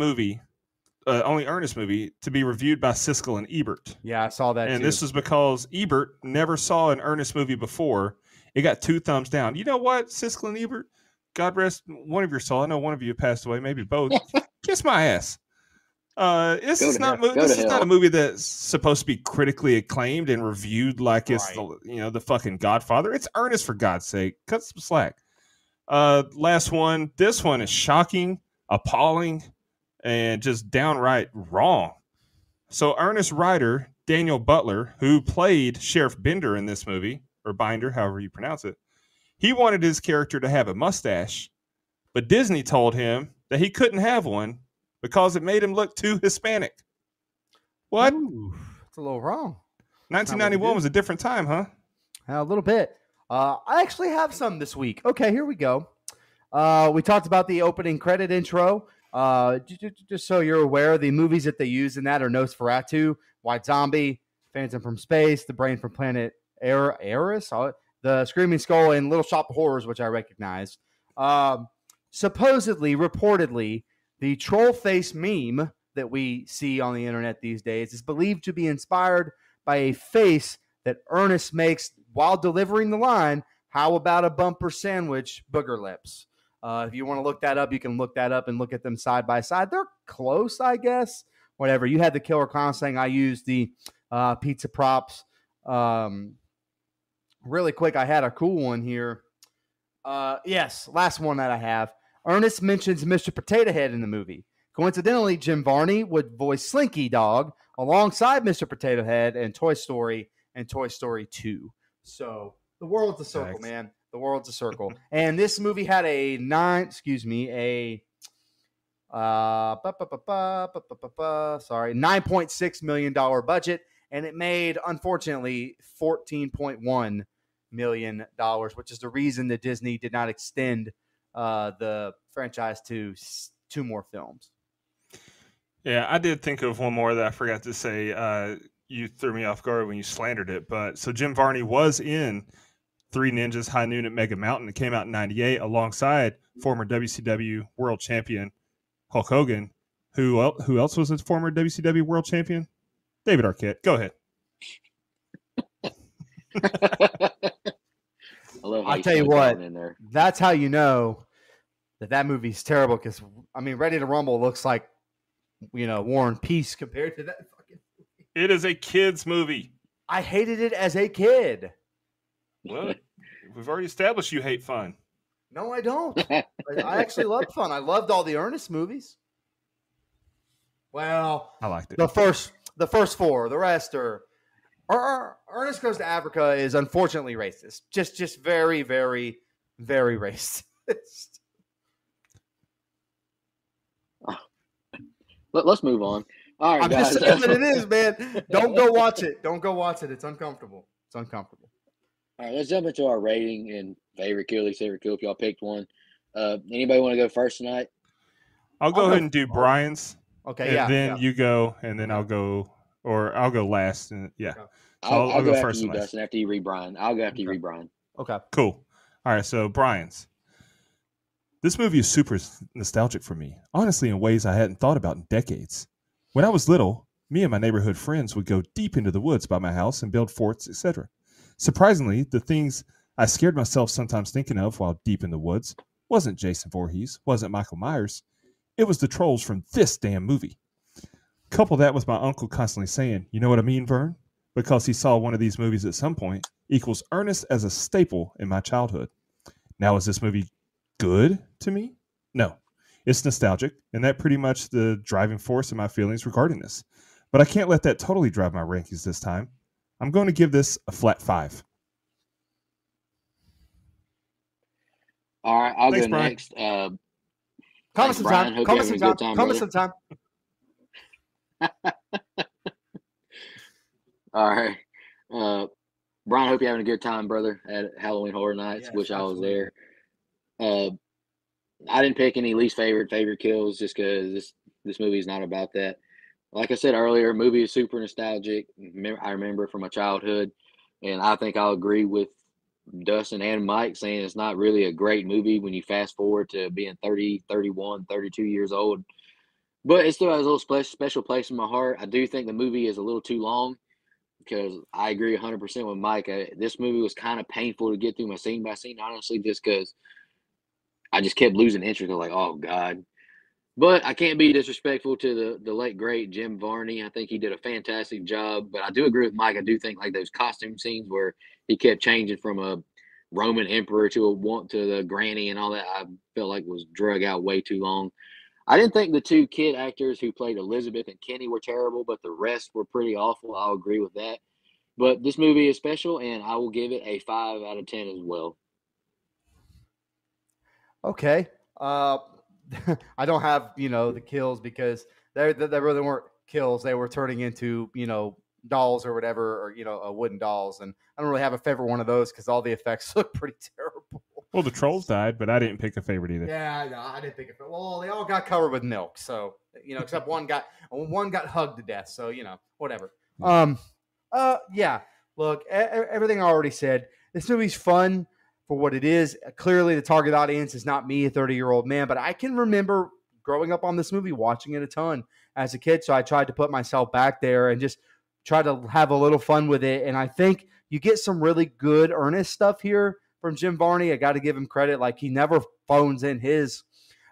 Ernest movie to be reviewed by Siskel and Ebert. Yeah, I saw that and too. This was because Ebert never saw an Ernest movie before. It got 2 thumbs down. You know what, Siskel and Ebert? God rest one of your soul. I know one of you passed away, maybe both. Kiss my ass. This is not a movie that's supposed to be critically acclaimed and reviewed like it's the fucking Godfather. It's Ernest, for God's sake. Cut some slack. Last one. This one is shocking, appalling, and just downright wrong. So Ernest writer Daniel Butler, who played Sheriff Bender in this movie, or Binder, however you pronounce it, he wanted his character to have a mustache, but Disney told him that he couldn't have one because it made him look too Hispanic. What? Ooh, that's a little wrong. 1991 was a different time, huh? A little bit. I actually have some this week. Okay, here we go. We talked about the opening credit intro. Just so you're aware, the movies that they use in that are Nosferatu, White Zombie, Phantom from Space, The Brain from Planet Eris, The Screaming Skull, and Little Shop of Horrors, which I recognize. Supposedly, reportedly, the troll face meme that we see on the internet these days is believed to be inspired by a face that Ernest makes while delivering the line, "How about a bumper sandwich, booger lips?" If you want to look that up, you can look that up and look at them side by side. They're close, I guess. Whatever. You had the Killer Clown saying, I used the pizza props. Really quick, I had a cool one here. Yes, last one that I have. Ernest mentions Mr. Potato Head in the movie. Coincidentally, Jim Varney would voice Slinky Dog alongside Mr. Potato Head in Toy Story and Toy Story 2. So the world's a circle, man. The world's a circle. And this movie had a $9.6 million budget, and it made, unfortunately, $14.1 million, which is the reason that Disney did not extend the franchise to 2 more films. Yeah, I did think of one more that I forgot to say. You threw me off guard when you slandered it. But so Jim Varney was in Three Ninjas High Noon at Mega Mountain. It came out in 98 alongside former WCW World Champion Hulk Hogan. Who else was a former WCW World Champion? David Arquette. Go ahead. I'll tell you what, that's how you know that movie's terrible, because, I mean, Ready to Rumble looks like, War and Peace compared to that fucking movie. It is a kid's movie. I hated it as a kid. Well, we've already established you hate fun. No, I don't. I actually loved fun. I loved all the Ernest movies. Well, I liked it. The first 4. The rest are Ernest Goes to Africa is unfortunately racist. Just very, very, very racist. Let's move on. All right, I'm guys. just saying that it is, man. Don't go watch it. Don't go watch it. It's uncomfortable. All right, let's jump into our rating and favorite kill, least favorite kill. If y'all picked one, anybody want to go first tonight? I'll go ahead and do Brian's. Okay, and then you go, and then I'll go last. And yeah, so I'll go first. After you, Dustin. After you read Brian, I'll go after you read Brian. Okay, cool. All right, so Brian's. This movie is super nostalgic for me, honestly, in ways I hadn't thought about in decades. When I was little, me and my neighborhood friends would go deep into the woods by my house and build forts, etc. Surprisingly, the things I scared myself sometimes thinking of while deep in the woods wasn't Jason Voorhees, wasn't Michael Myers. It was the trolls from this damn movie. Couple that with my uncle constantly saying, "You know what I mean, Vern?" Because he saw one of these movies at some point, equals Ernest as a staple in my childhood. Now, is this movie good to me? No. It's nostalgic, and that pretty much the driving force of my feelings regarding this. But I can't let that totally drive my rankings this time. I'm going to give this a flat 5. All right, I'll Thanks, go Brian. next. Comment some time. Hope Comment you're some having a time. good time, Comment brother. some time. All right. Brian, hope you're having a good time, brother, at Halloween Horror Nights. Yes, Wish I was absolutely. there. I didn't pick any least favorite kills just because this movie is not about that. Like I said earlier, movie is super nostalgic. I remember it from my childhood, and I think I'll agree with Dustin and Mike saying it's not really a great movie when you fast forward to being 30, 31, 32 years old. But it still has a little special place in my heart. I do think the movie is a little too long because I agree 100% with Mike. This movie was kind of painful to get through my scene by scene, honestly, just because I just kept losing interest. I was like, oh, God. But I can't be disrespectful to the late, great Jim Varney. I think he did a fantastic job. But I do agree with Mike. I do think like those costume scenes where he kept changing from a Roman emperor to the granny and all that, I felt like was drug out way too long. I didn't think the two kid actors who played Elizabeth and Kenny were terrible, but the rest were pretty awful. I'll agree with that. But this movie is special, and I will give it a 5 out of 10 as well. Okay. I don't have, the kills because they really weren't kills. They were turning into, dolls or whatever, or, wooden dolls. And I don't really have a favorite one of those because all the effects look pretty terrible. Well, the trolls died, but I didn't pick a favorite either. Yeah, no, I didn't think of it. Well, they all got covered with milk. So, except one got hugged to death. So, whatever. Yeah, look, everything I already said. This movie's fun for what it is. Clearly, the target audience is not me, a 30-year-old man, but I can remember growing up on this movie, watching it a ton as a kid. So I tried to put myself back there and just try to have a little fun with it. And I think you get some really good earnest stuff here from Jim Varney. I got to give him credit. Like, he never phones in his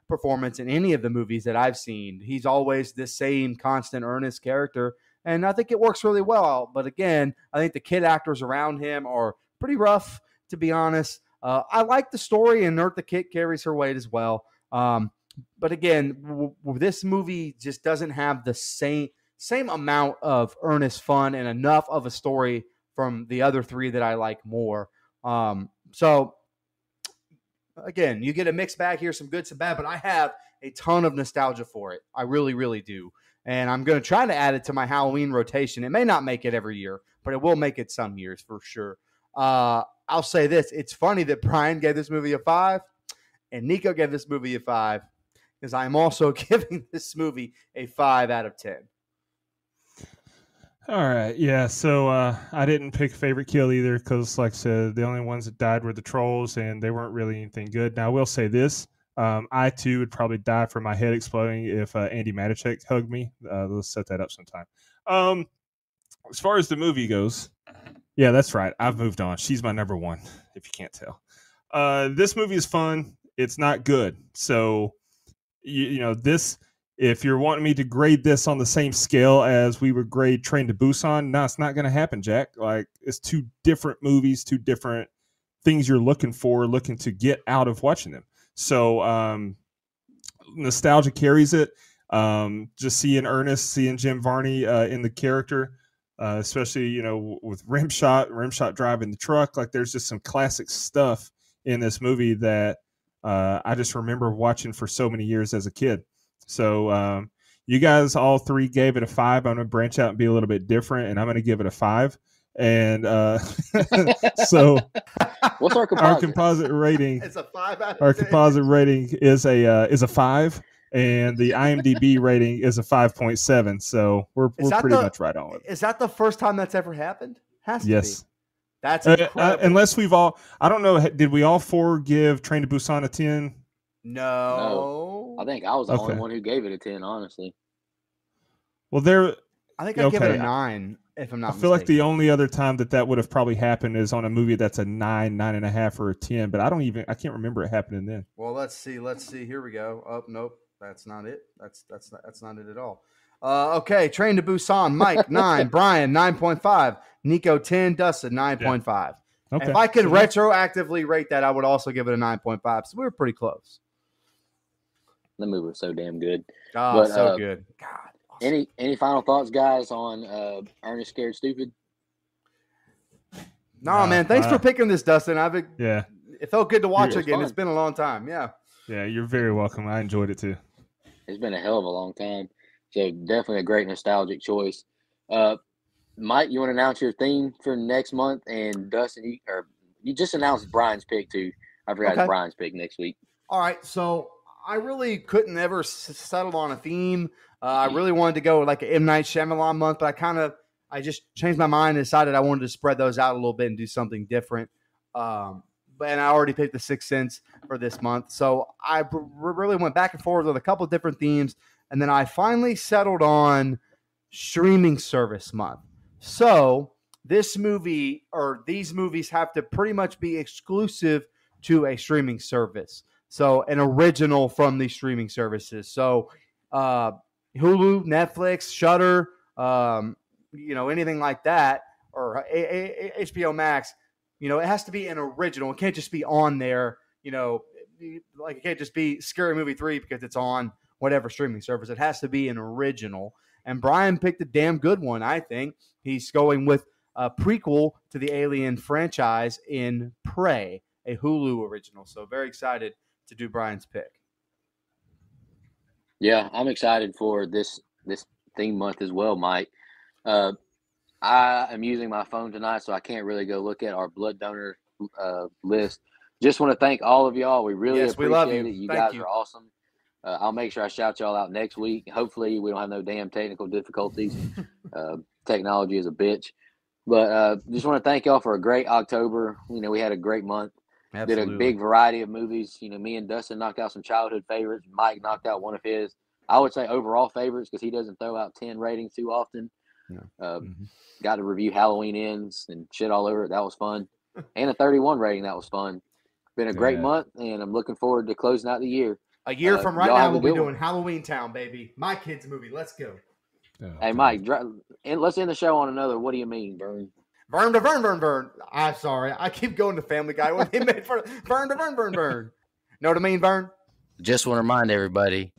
performance in any of the movies that I've seen. He's always this same constant earnest character. And I think it works really well. But again, I think the kid actors around him are pretty rough, to be honest. I like the story, and Earth the Kid carries her weight as well. But again, this movie just doesn't have the same amount of earnest fun and enough of a story from the other three that I like more. So again, you get a mixed bag here, some good, some bad, but I have a ton of nostalgia for it. I really, really do. And I'm going to try to add it to my Halloween rotation. It may not make it every year, but it will make it some years for sure. I'll say this. It's funny that Brian gave this movie a 5 and Nico gave this movie a 5 because I'm also giving this movie a 5 out of 10. All right. Yeah. So I didn't pick favorite kill either because, like I said, the only ones that died were the trolls, and they weren't really anything good. Now, I will say this. I, too, would probably die from my head exploding if Andy Matichak hugged me. Let's set that up sometime. As far as the movie goes, yeah, that's right. I've moved on. She's my number one, if you can't tell. This movie is fun. It's not good. So, this, if you're wanting me to grade this on the same scale as we would grade Train to Busan, no, it's not going to happen, Jack. Like, it's two different movies, two different things you're looking to get out of watching them. So, nostalgia carries it. Just seeing Ernest, seeing Jim Varney in the character, especially, with Rimshot driving the truck. Like, there's just some classic stuff in this movie that I just remember watching for so many years as a kid. So you guys all three gave it a 5. I'm going to branch out and be a little bit different, and I'm going to give it a 5. And so what's our composite rating? It's a 5 out of 10. Our composite rating is a 5. And the IMDb rating is a 5.7, so we're pretty much right on with it. Is that the first time that's ever happened? Has to yes. be. That's incredible. Unless we've all, I don't know, did we all 4 give Train to Busan a 10? No. I think I was the only one who gave it a 10, honestly. Well, I think I give it a 9, if I'm not mistaken. I feel like the only other time that would have probably happened is on a movie that's a 9, 9.5, or a 10, but I can't remember it happening then. Well, let's see. Here we go. Oh, nope. That's not it. That's not it at all. Okay, Train to Busan. Mike 9, Brian 9.5, Nico 10, Dustin 9.5. Yeah. Okay. If I could retroactively rate that, I would also give it a 9.5. So we were pretty close. The movie was so damn good. Oh, so good. God. Awesome. Any final thoughts, guys, on Ernest Scared Stupid? No, man. Thanks for picking this, Dustin. Yeah. It felt good to watch again. Fun. It's been a long time. Yeah. Yeah, you're very welcome. I enjoyed it too. It's been a hell of a long time. So definitely a great nostalgic choice. Mike, you want to announce your theme for next month? And Dustin, you just announced Brian's pick too. I forgot it's Brian's pick next week. All right, so I really couldn't ever settle on a theme. I really wanted to go like an M. Night Shyamalan month, but I just changed my mind and decided I wanted to spread those out a little bit and do something different. And I already picked The Sixth Sense for this month. So I really went back and forth with a couple of different themes, and then I finally settled on streaming service month. So this movie or these movies have to pretty much be exclusive to a streaming service. So an original from these streaming services. So Hulu, Netflix, Shudder, anything like that, or HBO Max. It has to be an original. It can't just be on there. Like it can't just be Scary Movie 3 because it's on whatever streaming service. It has to be an original. And Brian picked a damn good one, I think. He's going with a prequel to the Alien franchise in Prey, a Hulu original. So very excited to do Brian's pick. Yeah, I'm excited for this theme month as well, Mike. I am using my phone tonight, so I can't really go look at our blood donor list. Just want to thank all of y'all. We really appreciate we love you. it. You thank guys you. are awesome. I'll make sure I shout y'all out next week. Hopefully, we don't have no damn technical difficulties. Technology is a bitch. But just want to thank y'all for a great October. We had a great month. Absolutely. Did a big variety of movies. Me and Dustin knocked out some childhood favorites. Mike knocked out one of his, I would say, overall favorites because he doesn't throw out 10 ratings too often. Got to review Halloween Ends and shit all over it. That was fun. And a 31 rating. That was fun. Been a great month, and I'm looking forward to closing out the year. A year from right now, we'll be doing Halloween Town, baby. My kids' movie. Let's go. Hey, Mike, let's end the show on another. What do you mean, Vern? Vern to Vern, Vern, Vern. I'm sorry. I keep going to Family Guy when they made for Vern to Vern, Vern, Vern. Know what I mean, Vern? Just want to remind everybody.